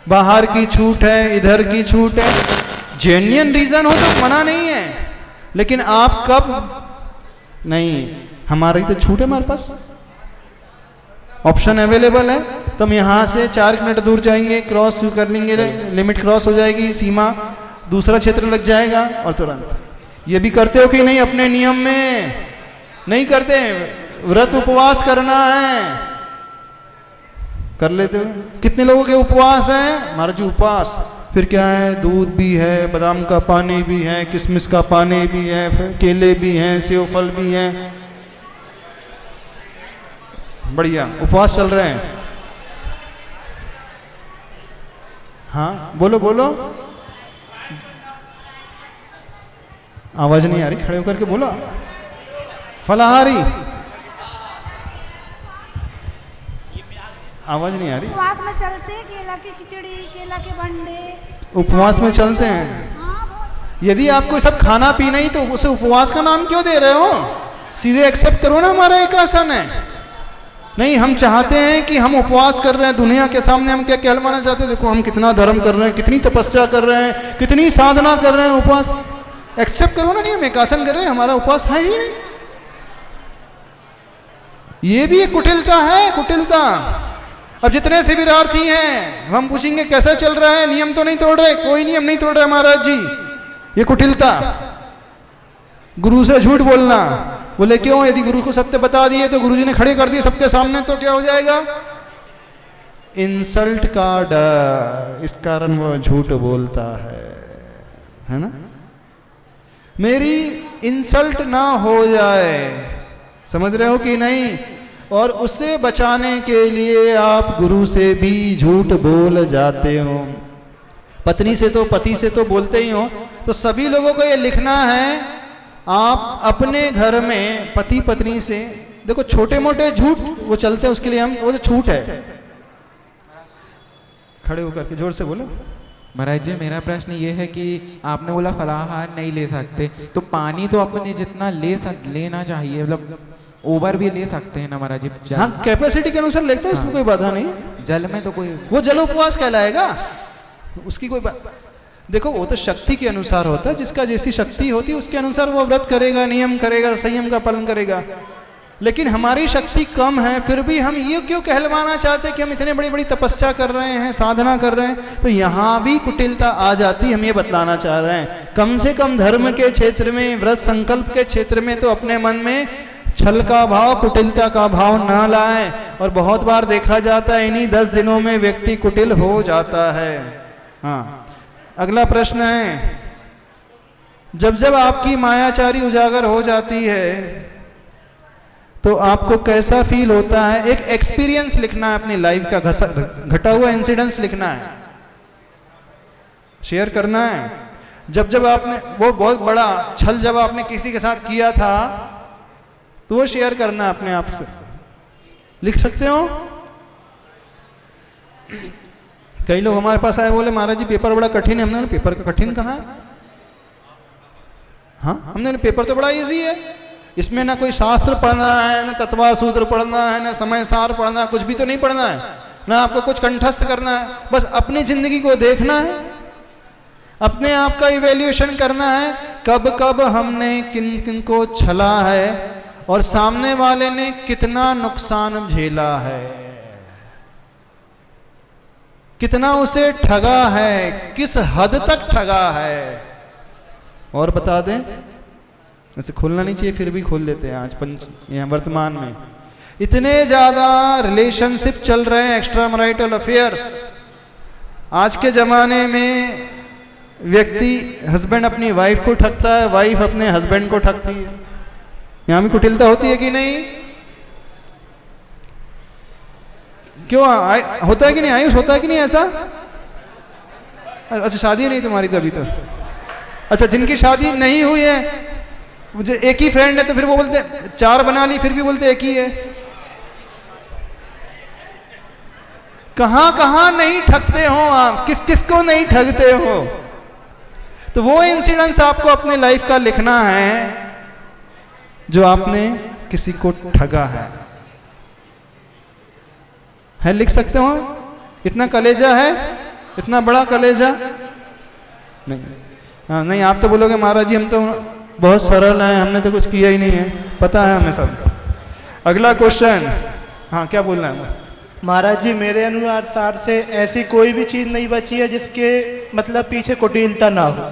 बाहर की छूट है, इधर की छूट है, जेन्युइन रीजन हो तो मना नहीं है, लेकिन आप कब नहीं, हमारी तो छूट है, हमारे पास ऑप्शन अवेलेबल है, तो हम यहाँ से 4 मिनट दूर जाएंगे, क्रॉस कर लेंगे, लिमिट क्रॉस हो जाएगी, सीमा दूसरा क्षेत्र लग जाएगा और तुरंत। ये भी करते हो कि नहीं? अपने नियम में नहीं करते? व्रत उपवास करना है, कर लेते हो? कितने लोगों के उपवास हैं? महाराज जी उपवास, फिर क्या है? दूध भी है, बादाम का पानी भी है, किशमिश का पानी भी है, फिर केले भी हैं, सेव फल भी हैं, बढ़िया उपवास चल रहे हैं। हाँ बोलो बोलो, आवाज नहीं आ रही, खड़े होकर के बोलो। फलाहारी, आवाज नहीं आ रही। उपवास में चलते हैं, केला की खिचड़ी, केला के भंडे, उपवास में चलते हैं। यदि आपको सब खाना पीना ही, तो उसे उपवास का नाम क्यों दे रहे हो? सीधे एक्सेप्ट करो ना हमारा एक आसन है। नहीं, हम चाहते हैं कि हम उपवास कर रहे हैं, दुनिया के सामने हम क्या कहलवाना चाहते हैं? देखो हम कितना धर्म कर रहे हैं, कितनी तपस्या कर रहे हैं, कितनी साधना कर रहे हैं। उपवास एक्सेप्ट करो ना, नहीं हम एक आसन कर रहे हैं, हमारा उपवास है ही नहीं। ये भी एक कुटिलता है, कुटिलता। अब जितने शिविरार्थी हैं, हम पूछेंगे कैसा चल रहा है, नियम तो नहीं तोड़ रहे? कोई नियम नहीं तोड़ रहे महाराज जी। ये कुटिलता, गुरु से झूठ बोलना। बोले क्यों? यदि गुरु को सत्य बता दिए तो गुरु जी ने खड़े कर दिए सबके सामने, तो क्या हो जाएगा? इंसल्ट का डर, इस कारण वो झूठ बोलता है ना? मेरी इंसल्ट ना हो जाए, समझ रहे हो कि नहीं? और उससे बचाने के लिए आप गुरु से भी झूठ बोल जाते हो। पत्नी से तो, पति से तो बोलते ही हो। तो सभी लोगों को ये लिखना है, आप अपने घर में पति पत्नी से, देखो छोटे मोटे झूठ वो चलते हैं, उसके लिए हम, वो जो छूट है, खड़े होकर के जोर से बोलो। महाराज जी मेरा प्रश्न ये है कि आपने बोला फलाहार नहीं ले सकते, तो पानी तो अपने जितना लेना चाहिए, मतलब ओवर भी ले सकते हैं ना महाराज जी? हाँ, कैपेसिटी के अनुसार लेते हैं, उसमें कोई बाधा नहीं। जल में तो कोई, वो जलोपवास कहलाएगा, उसकी कोई देखो वो तो शक्ति के अनुसार होता है, जिसका जैसी शक्ति होती है उसके अनुसार वो व्रत करेगा, नियम करेगा, संयम का पालन करेगा। लेकिन हमारी शक्ति कम है, फिर भी हम ये क्यों कहलवाना चाहते हैं कि हम इतने बड़ी बड़ी तपस्या कर रहे हैं, साधना कर रहे हैं? तो यहाँ भी कुटिलता आ जाती, हम ये बतलाना चाह रहे हैं। कम से कम धर्म के क्षेत्र में, व्रत संकल्प के क्षेत्र में तो अपने मन में छल का भाव, कुटिलता का भाव ना लाएं। और बहुत बार देखा जाता है इन्हीं 10 दिनों में व्यक्ति कुटिल हो जाता है। हाँ, अगला प्रश्न है, जब जब आपकी मायाचारी उजागर हो जाती है तो आपको कैसा फील होता है? एक एक्सपीरियंस लिखना है अपनी लाइफ का, घटा हुआ इंसिडेंस लिखना है, शेयर करना है। जब जब आपने वो बहुत बड़ा छल जब आपने किसी के साथ किया था तो वो शेयर करना है अपने आप से। लिख सकते हो? कई लोग हमारे पास आए, बोले महाराज जी पेपर बड़ा कठिन है। हमने बोला पेपर का कठिन कहाँ है? हाँ, हमने बोला पेपर तो बड़ा इजी है, इसमें ना कोई शास्त्र पढ़ना है, ना तत्वार सूत्र पढ़ना है, ना समय सार पढ़ना, कुछ भी तो नहीं पढ़ना है, ना आपको कुछ कंठस्थ करना है। बस अपनी जिंदगी को देखना है, अपने आप का इवैल्यूएशन करना है, कब कब हमने किन किन को छला है और सामने वाले ने कितना नुकसान झेला है, कितना उसे ठगा है, किस हद तक ठगा है। और बता दें, वैसे खोलना नहीं चाहिए फिर भी खोल देते हैं। आज यहाँ वर्तमान में इतने ज़्यादा रिलेशनशिप चल रहे हैं, एक्स्ट्रा मैरिटल अफेयर्स। आज के ज़माने में व्यक्ति, हस्बैंड अपनी वाइफ को ठगता है, वाइफ अपने हस्बैंड को ठगती है। यहाँ भी कुटिलता होती है कि नहीं? क्यों होता है कि नहीं आयुष? होता है कि नहीं ऐसा? अच्छा, शादी नहीं तुम्हारी तो अभी तो? अच्छा, जिनकी शादी नहीं हुई है, मुझे एक ही फ्रेंड है तो फिर वो बोलते 4 बना ली, फिर भी बोलते एक ही है। कहां कहां नहीं ठगते हो आप, किस किस को नहीं ठगते हो? तो वो इंसिडेंस आपको अपने लाइफ का लिखना है जो आपने किसी को ठगा है। लिख सकते हो? इतना कलेजा है, इतना बड़ा कलेजा नहीं। हाँ, नहीं, आप तो बोलोगे महाराज जी हम तो बहुत सरल हैं, हमने तो कुछ किया ही नहीं है, पता है हमें सब। अगला क्वेश्चन, हाँ क्या बोलना है? महाराज जी मेरे अनुसार से ऐसी कोई भी चीज नहीं बची है जिसके मतलब पीछे कुटिलता ना हो।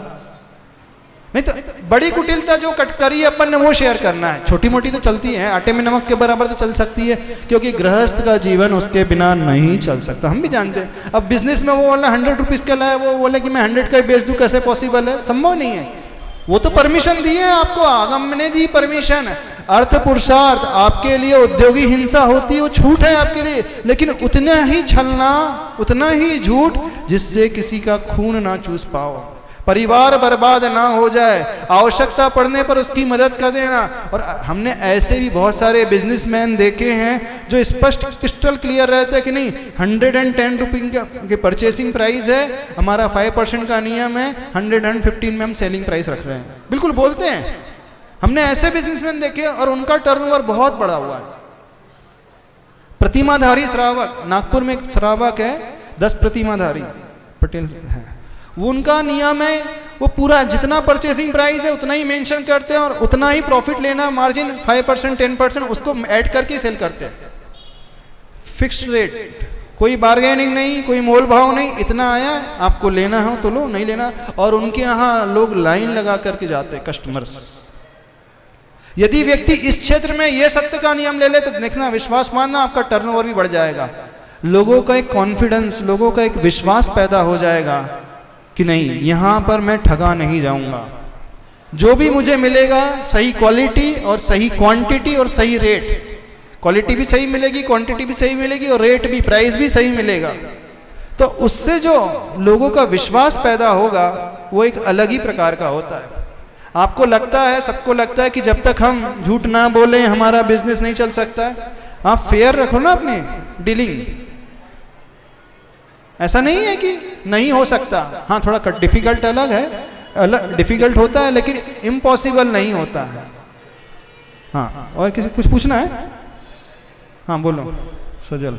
नहीं तो बड़ी कुटिलता जो करी अपन ने वो शेयर करना है, छोटी मोटी तो चलती है, आटे में नमक के बराबर तो चल सकती है, क्योंकि गृहस्थ का जीवन उसके बिना नहीं चल सकता, हम भी जानते हैं। अब बिजनेस में वो बोला 100 रुपीज़ का लाया, वो बोले कि मैं 100 का ही बेच दूं, कैसे पॉसिबल है? संभव नहीं है। वो तो परमिशन दी है आपको, आगम ने दी परमिशन। अर्थ पुरुषार्थ आपके लिए औद्योगिक हिंसा होती है, वो छूट है आपके लिए, लेकिन उतना ही छलना, उतना ही झूठ जिससे किसी का खून ना चूस पाओ, परिवार बर्बाद ना हो जाए, आवश्यकता पड़ने पर उसकी मदद कर देना। और हमने ऐसे भी बहुत सारे बिजनेसमैन देखे हैं जो स्पष्ट क्रिस्टल क्लियर रहते हैं कि नहीं 110 रुपये के परचेसिंग प्राइस है, हमारा 5% का नियम है, 115 में हम सेलिंग प्राइस रख रहे हैं, बिल्कुल बोलते हैं। हमने ऐसे बिजनेसमैन देखे और उनका टर्नओवर बहुत बड़ा हुआ है। प्रतिमाधारी श्रावक, नागपुर में एक श्रावक है, 10 प्रतिमाधारी पटेल है, वो उनका नियम है, वो पूरा जितना परचेसिंग प्राइस है उतना ही मेंशन करते हैं और उतना ही प्रॉफिट लेना, मार्जिन 5% 10% उसको ऐड करके सेल करते हैं। फिक्स्ड रेट, कोई बार्गेनिंग नहीं, कोई मोल भाव नहीं, इतना आया आपको लेना हो तो लो, नहीं लेना। और उनके यहाँ लोग लाइन लगा करके जाते हैं, कस्टमर्स। यदि व्यक्ति इस क्षेत्र में ये सत्य का नियम ले ले तो देखना, विश्वास मानना, आपका टर्नओवर भी बढ़ जाएगा, लोगों का एक कॉन्फिडेंस, लोगों का एक विश्वास पैदा हो जाएगा कि नहीं यहाँ पर मैं ठगा नहीं जाऊंगा, जो भी मुझे मिलेगा सही क्वालिटी और सही क्वांटिटी और सही रेट, क्वालिटी भी सही मिलेगी, क्वांटिटी भी सही मिलेगी और रेट भी, प्राइस भी सही मिलेगा। तो उससे जो लोगों का विश्वास पैदा होगा वो एक अलग ही प्रकार का होता है। आपको लगता है, सबको लगता है कि जब तक हम झूठ ना बोलें हमारा बिजनेस नहीं चल सकता है। आप फेयर रखो ना अपनी डीलिंग, ऐसा नहीं है कि नहीं हो सकता, हाँ थोड़ा डिफिकल्ट अलग है, अलग डिफिकल्ट होता है लेकिन इम्पॉसिबल नहीं होता है। हाँ और किसी कुछ पूछना है? हाँ बोलो सजल।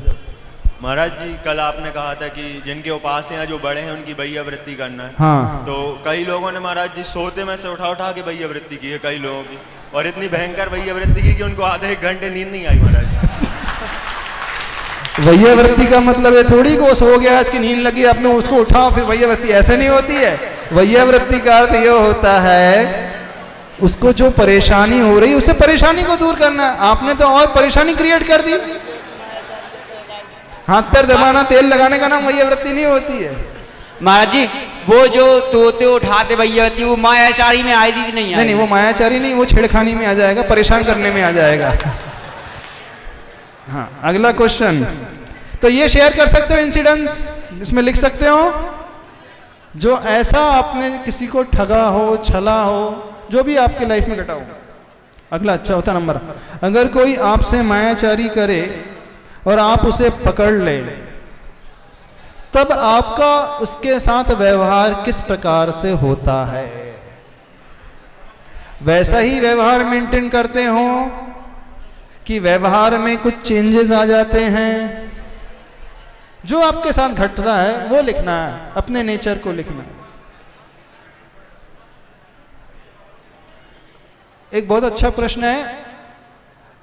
महाराज जी कल आपने कहा था कि जिनके उपास हैं जो बड़े हैं उनकी भैया वृत्ति करना है। हाँ। तो कई लोगों ने महाराज जी सोते में से उठा के भैया वृत्ति की है कई लोगों की, और इतनी भयंकर भैया वृत्ति की कि उनको आधे 1 घंटे नींद नहीं आई महाराज। भैया वृत्ति का मतलब ये थोड़ी को हो गया इसकी नींद लगी आपने उसको उठाओ फिर भैया वृत्ति, ऐसे नहीं होती है। भैया वृत्ति का अर्थ ये होता है उसको जो परेशानी हो रही है उसे परेशानी को दूर करना है। आपने तो और परेशानी क्रिएट कर दी। हाथ पैर दबाना तेल लगाने का नाम भैया वृत्ति नहीं होती है। महाराज जी वो जो तोते उठाते भैया वृत्ति वो मायाचारी में आई थी नहीं? नहीं वो मायाचारी नहीं, वो छेड़खानी में आ जाएगा, परेशान करने में आ जाएगा। हाँ अगला क्वेश्चन, तो ये शेयर कर सकते हो इंसिडेंट्स, इसमें लिख सकते हो जो ऐसा आपने किसी को ठगा हो, छला हो, जो भी आपके लाइफ में घटा हो। अगला 4था नंबर, अगर कोई आपसे मायाचारी करे और आप उसे पकड़ ले तब आपका उसके साथ व्यवहार किस प्रकार से होता है? वैसा ही व्यवहार मेंटेन करते हो कि व्यवहार में कुछ चेंजेस आ जाते हैं? जो आपके साथ घटता है वो लिखना है, अपने नेचर को लिखना है। एक बहुत अच्छा प्रश्न है।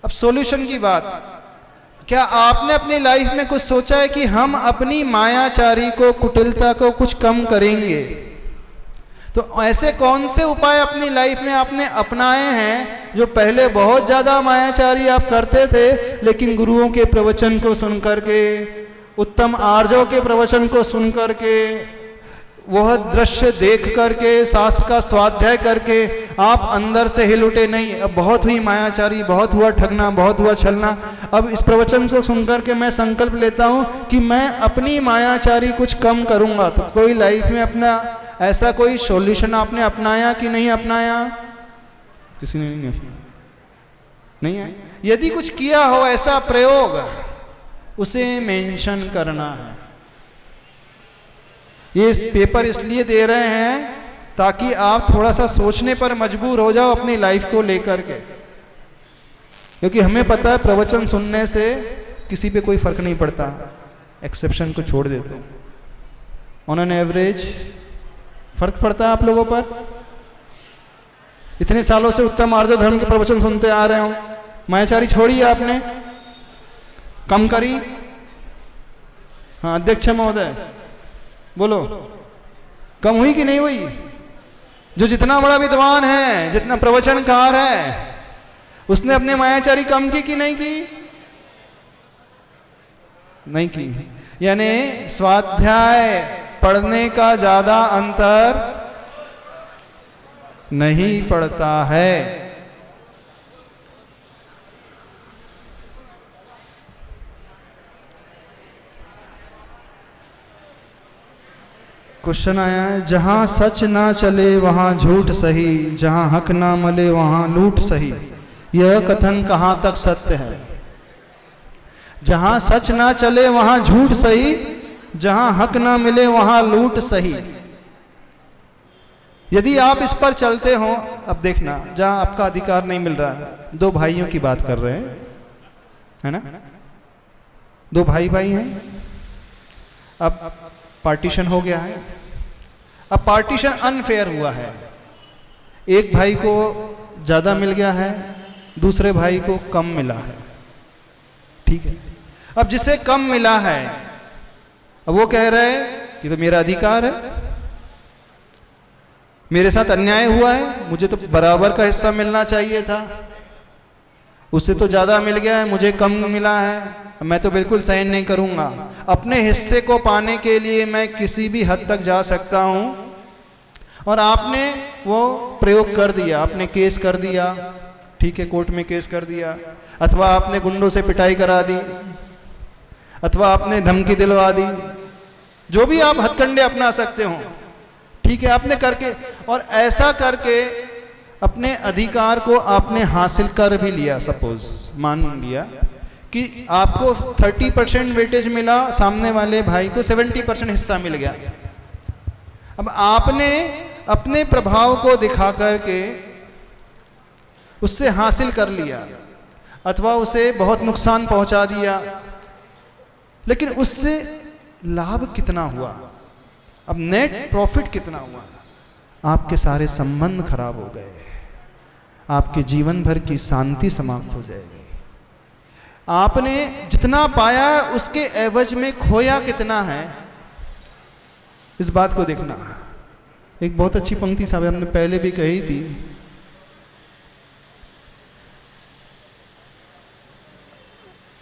अब सॉल्यूशन की बात, क्या आपने अपनी लाइफ में कुछ सोचा है कि हम अपनी मायाचारी को, कुटिलता को कुछ कम करेंगे? तो ऐसे कौन से उपाय अपनी लाइफ में आपने अपनाए हैं जो पहले बहुत ज्यादा मायाचारी आप करते थे लेकिन गुरुओं के प्रवचन को सुनकर के, उत्तम आर्यों के प्रवचन को सुन करके, वह दृश्य देख करके, शास्त्र का स्वाध्याय करके आप अंदर से हिल उठे? नहीं, अब बहुत हुई मायाचारी, बहुत हुआ ठगना, बहुत हुआ छलना, अब इस प्रवचन को सुनकर के मैं संकल्प लेता हूं कि मैं अपनी मायाचारी कुछ कम करूंगा। तो कोई लाइफ में अपना ऐसा कोई सॉल्यूशन आपने अपनाया कि नहीं अपनाया? किसी ने नहीं है। यदि कुछ किया हो ऐसा प्रयोग, उसे मेंशन करना है। ये पेपर इसलिए दे रहे हैं ताकि आप थोड़ा सा सोचने पर मजबूर हो जाओ अपनी लाइफ को लेकर के, क्योंकि हमें पता है प्रवचन सुनने से किसी पे कोई फर्क नहीं पड़ता, एक्सेप्शन को छोड़ देते हो। ऑन एन एवरेज फर्क पड़ता है आप लोगों पर। इतने सालों से उत्तम आर्य धर्म के प्रवचन सुनते आ रहे हो, मायाचारी छोड़ी आपने, कम करी? हाँ अध्यक्ष महोदय बोलो, कम हुई कि नहीं हुई? जो जितना बड़ा विद्वान है, जितना प्रवचनकार है, उसने अपने मायाचारी कम की कि नहीं की? नहीं की। यानी स्वाध्याय पढ़ने का ज्यादा अंतर नहीं पड़ता है। क्वेश्चन आया है, जहां सच ना चले वहां झूठ सही, जहां हक ना मले वहां लूट सही, यह कथन कहां तक सत्य है? जहां सच ना चले वहां झूठ सही, जहां हक ना मिले वहां लूट सही। यदि आप इस पर चलते हो, अब देखना जहां आपका अधिकार नहीं मिल रहा है, दो भाइयों की बात कर रहे हैं, है ना? दो भाई हैं, अब पार्टीशन हो गया है। अब पार्टीशन अनफेयर हुआ है, एक भाई को ज्यादा मिल गया है, दूसरे भाई को कम मिला है, ठीक है? अब जिसे कम मिला है, अब वो कह रहे हैं कि तो मेरा अधिकार है, मेरे साथ अन्याय हुआ है, मुझे तो बराबर का हिस्सा मिलना चाहिए था, उससे तो ज्यादा मिल गया है, मुझे कम मिला है, मैं तो बिल्कुल सहन नहीं करूंगा। अपने हिस्से को पाने के लिए मैं किसी भी हद तक जा सकता हूं। और आपने वो प्रयोग कर दिया, आपने केस कर दिया, ठीक है, कोर्ट में केस कर दिया, अथवा आपने गुंडों से पिटाई करा दी, अथवा आपने धमकी दिलवा दी, जो भी आप हथकंडे अपना सकते हो, ठीक है, आपने करके, और ऐसा करके अपने अधिकार को आपने हासिल कर भी लिया। सपोज मान लिया कि आपको 30% वेटेज मिला, सामने वाले भाई को 70% हिस्सा मिल गया। अब आपने अपने प्रभाव को दिखा करके उससे हासिल कर लिया अथवा उसे बहुत नुकसान पहुंचा दिया, लेकिन उससे लाभ कितना हुआ, अब नेट प्रॉफिट कितना हुआ? आपके सारे संबंध खराब हो गए, आपके जीवन भर की शांति समाप्त हो जाएगी। आपने जितना पाया उसके एवज में खोया कितना है, इस बात को देखना। एक बहुत अच्छी पंक्ति साहब हमने पहले भी कही थी,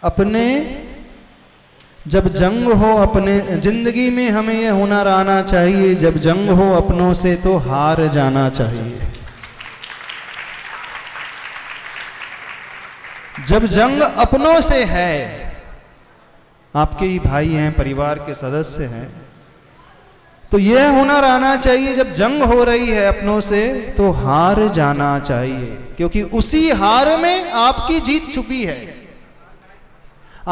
अपने जब जंग हो अपने जिंदगी में हमें यह हुनर आना चाहिए, जब जंग हो अपनों से तो हार जाना चाहिए। जब जंग अपनों से है, आपके ही भाई हैं, परिवार के सदस्य हैं, तो यह हुनर आना चाहिए जब जंग हो रही है अपनों से तो हार जाना चाहिए, क्योंकि उसी हार में आपकी जीत छुपी है।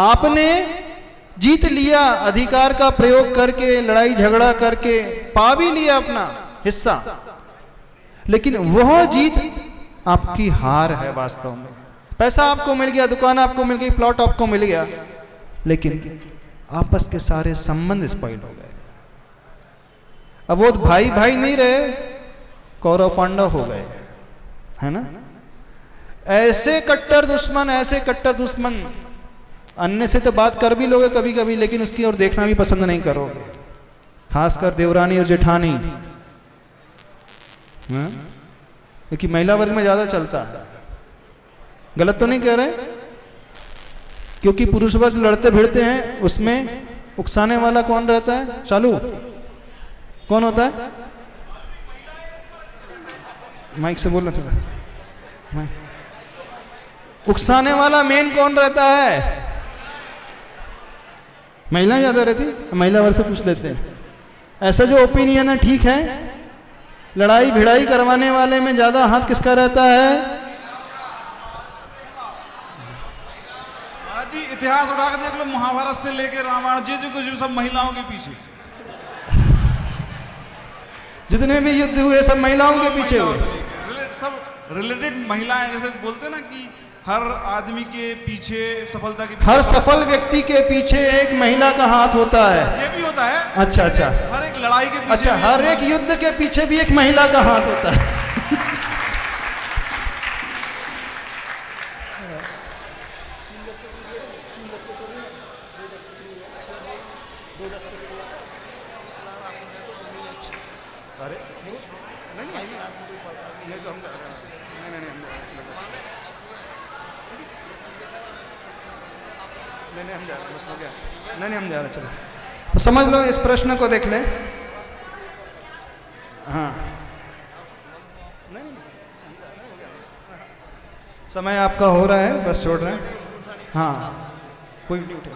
आपने जीत लिया, अधिकार का प्रयोग करके, लड़ाई झगड़ा करके पा भी लिया अपना हिस्सा, लेकिन वह जीत आपकी हार है वास्तव में। पैसा आपको मिल गया, दुकान आपको मिल गई, प्लॉट आपको मिल गया, लेकिन आपस के सारे संबंध स्पॉइल हो गए। अब वो भाई भाई नहीं रहे, कौरव पांडव हो गए, है ना? ऐसे कट्टर दुश्मन, अन्य से तो बात कर भी लोगे कभी कभी, लेकिन उसकी ओर देखना भी पसंद नहीं करोगे, खासकर देवरानी और जेठानी, क्योंकि महिला वर्ग में ज्यादा चलता है। गलत तो नहीं कह रहे, क्योंकि पुरुष वर्ग लड़ते भिड़ते हैं, उसमें उकसाने वाला कौन रहता है? चालू कौन होता है? माइक से बोलना थोड़ा। उकसाने वाला मेन कौन रहता है? महिला ज्यादा रहती, महिला वर्ग से पूछ लेते हैं। ऐसा जो ओपिनियन है ठीक है, लड़ाई भिड़ाई करवाने वाले में ज्यादा हाथ किसका रहता है? जी इतिहास उठा कर देख लो, महाभारत से लेकर रामायण, जो कुछ सब महिलाओं के पीछे, जितने भी युद्ध हुए सब महिलाओं के पीछे हुए, सब रिलेटेड महिलाएं। जैसे बोलते ना कि हर आदमी के पीछे सफलता के पीछे, हर सफल व्यक्ति के पीछे एक महिला का हाथ होता है। ये भी होता है। अच्छा, हर एक लड़ाई के पीछे, अच्छा, हर एक युद्ध के पीछे भी एक महिला का हाथ होता है। नहीं हम जा रहे, चलो तो समझ लो, इस प्रश्न को देख ले। हाँ, समय आपका हो रहा है, बस छोड़ रहे हैं। हाँ, कोई भी उठे,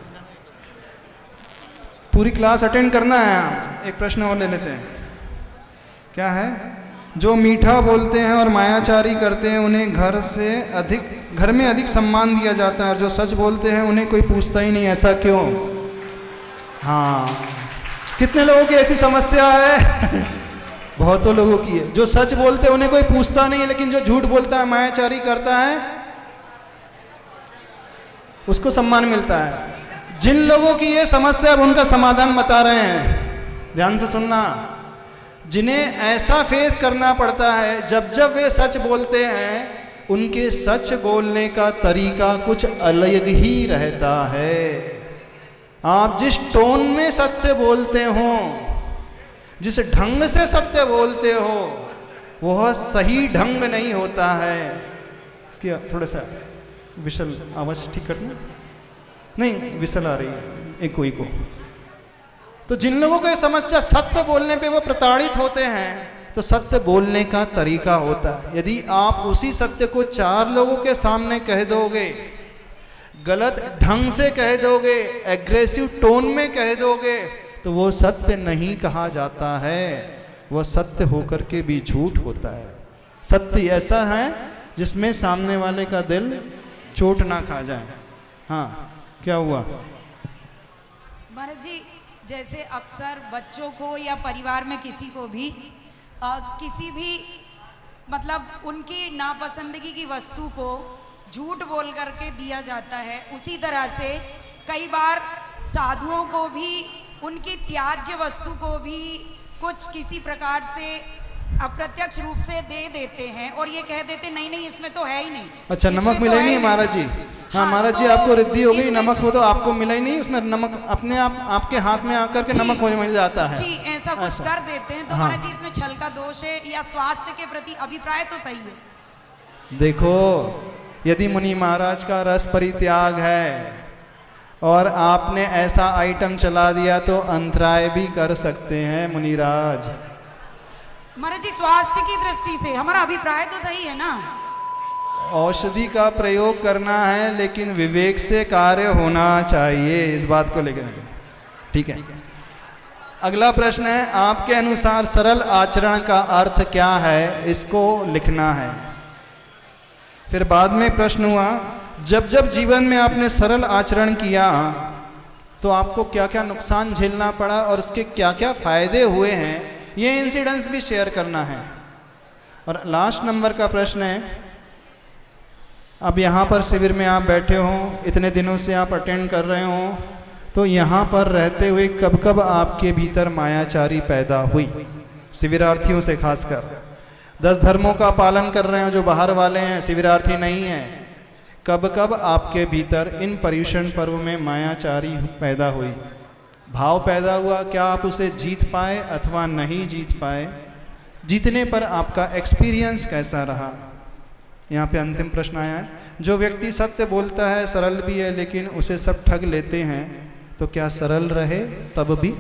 पूरी क्लास अटेंड करना है। एक प्रश्न और ले लेते हैं। क्या है? जो मीठा बोलते हैं और मायाचारी करते हैं उन्हें घर में अधिक सम्मान दिया जाता है, और जो सच बोलते हैं उन्हें कोई पूछता ही नहीं, ऐसा क्यों? हाँ, कितने लोगों की ऐसी समस्या है? बहुतों लोगों की है। जो सच बोलते हैं उन्हें कोई पूछता नहीं है, लेकिन जो झूठ बोलता है, मायाचारी करता है, उसको सम्मान मिलता है। जिन लोगों की ये समस्या है उनका समाधान बता रहे हैं, ध्यान से सुनना। जिन्हें ऐसा फेस करना पड़ता है, जब वे सच बोलते हैं, उनके सच बोलने का तरीका कुछ अलग ही रहता है। आप जिस टोन में सत्य बोलते हो, जिस ढंग से सत्य बोलते हो, वह सही ढंग नहीं होता है। इसकी थोड़ा सा विशल आवाज ठीक करना, नहीं विशल आ रही है एक कोई को। तो जिन लोगों को ये समस्या सत्य बोलने पे वो प्रताड़ित होते हैं, तो सत्य बोलने का तरीका होता है। यदि आप उसी सत्य को 4 लोगों के सामने कह दोगे, गलत ढंग से कह दोगे, एग्रेसिव टोन में कह दोगे, तो वो सत्य नहीं कहा जाता है, वह सत्य होकर के भी झूठ होता है। सत्य ऐसा है जिसमें सामने वाले का दिल चोट ना खा जाए। हाँ, क्या हुआ? महाराज जी, जैसे अक्सर बच्चों को या परिवार में किसी को भी किसी भी मतलब उनकी नापसंदगी की वस्तु को झूठ बोल करके दिया जाता है, उसी तरह से कई बार साधुओं को भी उनकी त्याज्य वस्तु को भी कुछ किसी प्रकार से अप्रत्यक्ष रूप से दे देते हैं और ये कह देते नहीं नहीं इसमें तो है ही नहीं। अच्छा, नमक मिला ही नहीं महाराज जी? हाँ महाराज जी, आपको रिद्धि हो गई, नमक हो तो आपको मिला ही नहीं, उसमें नमक अपने आप आपके हाथ में आकर के नमक हो मिल जाता है। जी, ऐसा कुछ कर देते हैं तो हाँ। महाराज जी इसमें छल का दोष है या स्वास्थ्य के प्रति अभिप्राय तो सही है? देखो, यदि मुनि महाराज का रस परित्याग है और आपने ऐसा आइटम चला दिया तो अंतराय भी कर सकते हैं मुनिराज। महाराज जी, स्वास्थ्य की दृष्टि से हमारा अभिप्राय तो सही है ना? औषधि का प्रयोग करना है लेकिन विवेक से कार्य होना चाहिए, इस बात को लेकर। ठीक है, अगला प्रश्न है, आपके अनुसार सरल आचरण का अर्थ क्या है, इसको लिखना है। फिर बाद में प्रश्न हुआ, जब जब जीवन में आपने सरल आचरण किया तो आपको क्या क्या नुकसान झेलना पड़ा और उसके क्या क्या फायदे हुए हैं, ये इंसिडेंट्स भी शेयर करना है। और लास्ट नंबर का प्रश्न है, अब यहाँ पर शिविर में आप बैठे हो, इतने दिनों से आप अटेंड कर रहे हो, तो यहाँ पर रहते हुए कब कब आपके भीतर मायाचारी पैदा हुई? शिविरार्थियों से खासकर 10 धर्मों का पालन कर रहे हो जो बाहर वाले हैं, शिविरार्थी नहीं हैं, कब कब आपके भीतर इन पर्युषण पर्व में मायाचारी पैदा हुई, भाव पैदा हुआ? क्या आप उसे जीत पाए अथवा नहीं जीत पाए? जीतने पर आपका एक्सपीरियंस कैसा रहा? यहाँ पे अंतिम प्रश्न आया है, जो व्यक्ति सत्य बोलता है, सरल भी है, लेकिन उसे सब ठग लेते हैं, तो क्या सरल रहे तब भी?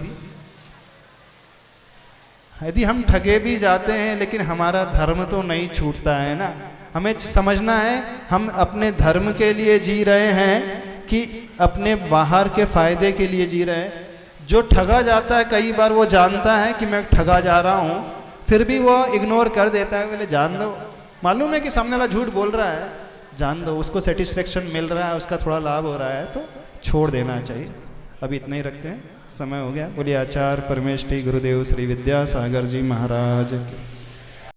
यदि हम ठगे भी जाते हैं लेकिन हमारा धर्म तो नहीं छूटता है ना। हमें समझना है हम अपने धर्म के लिए जी रहे हैं कि अपने बाहर के फायदे के लिए जी रहे हैं। जो ठगा जाता है कई बार वो जानता है कि मैं ठगा जा रहा हूँ, फिर भी वो इग्नोर कर देता है, बोले जान दो, मालूम है कि सामने वाला झूठ बोल रहा है, जान दो, उसको सेटिस्फेक्शन मिल रहा है, उसका थोड़ा लाभ हो रहा है तो छोड़ देना चाहिए। अभी इतना ही रखते हैं, समय हो गया। बोलिए आचार्य परमेष्ठी गुरुदेव श्री विद्यासागर जी महाराज की।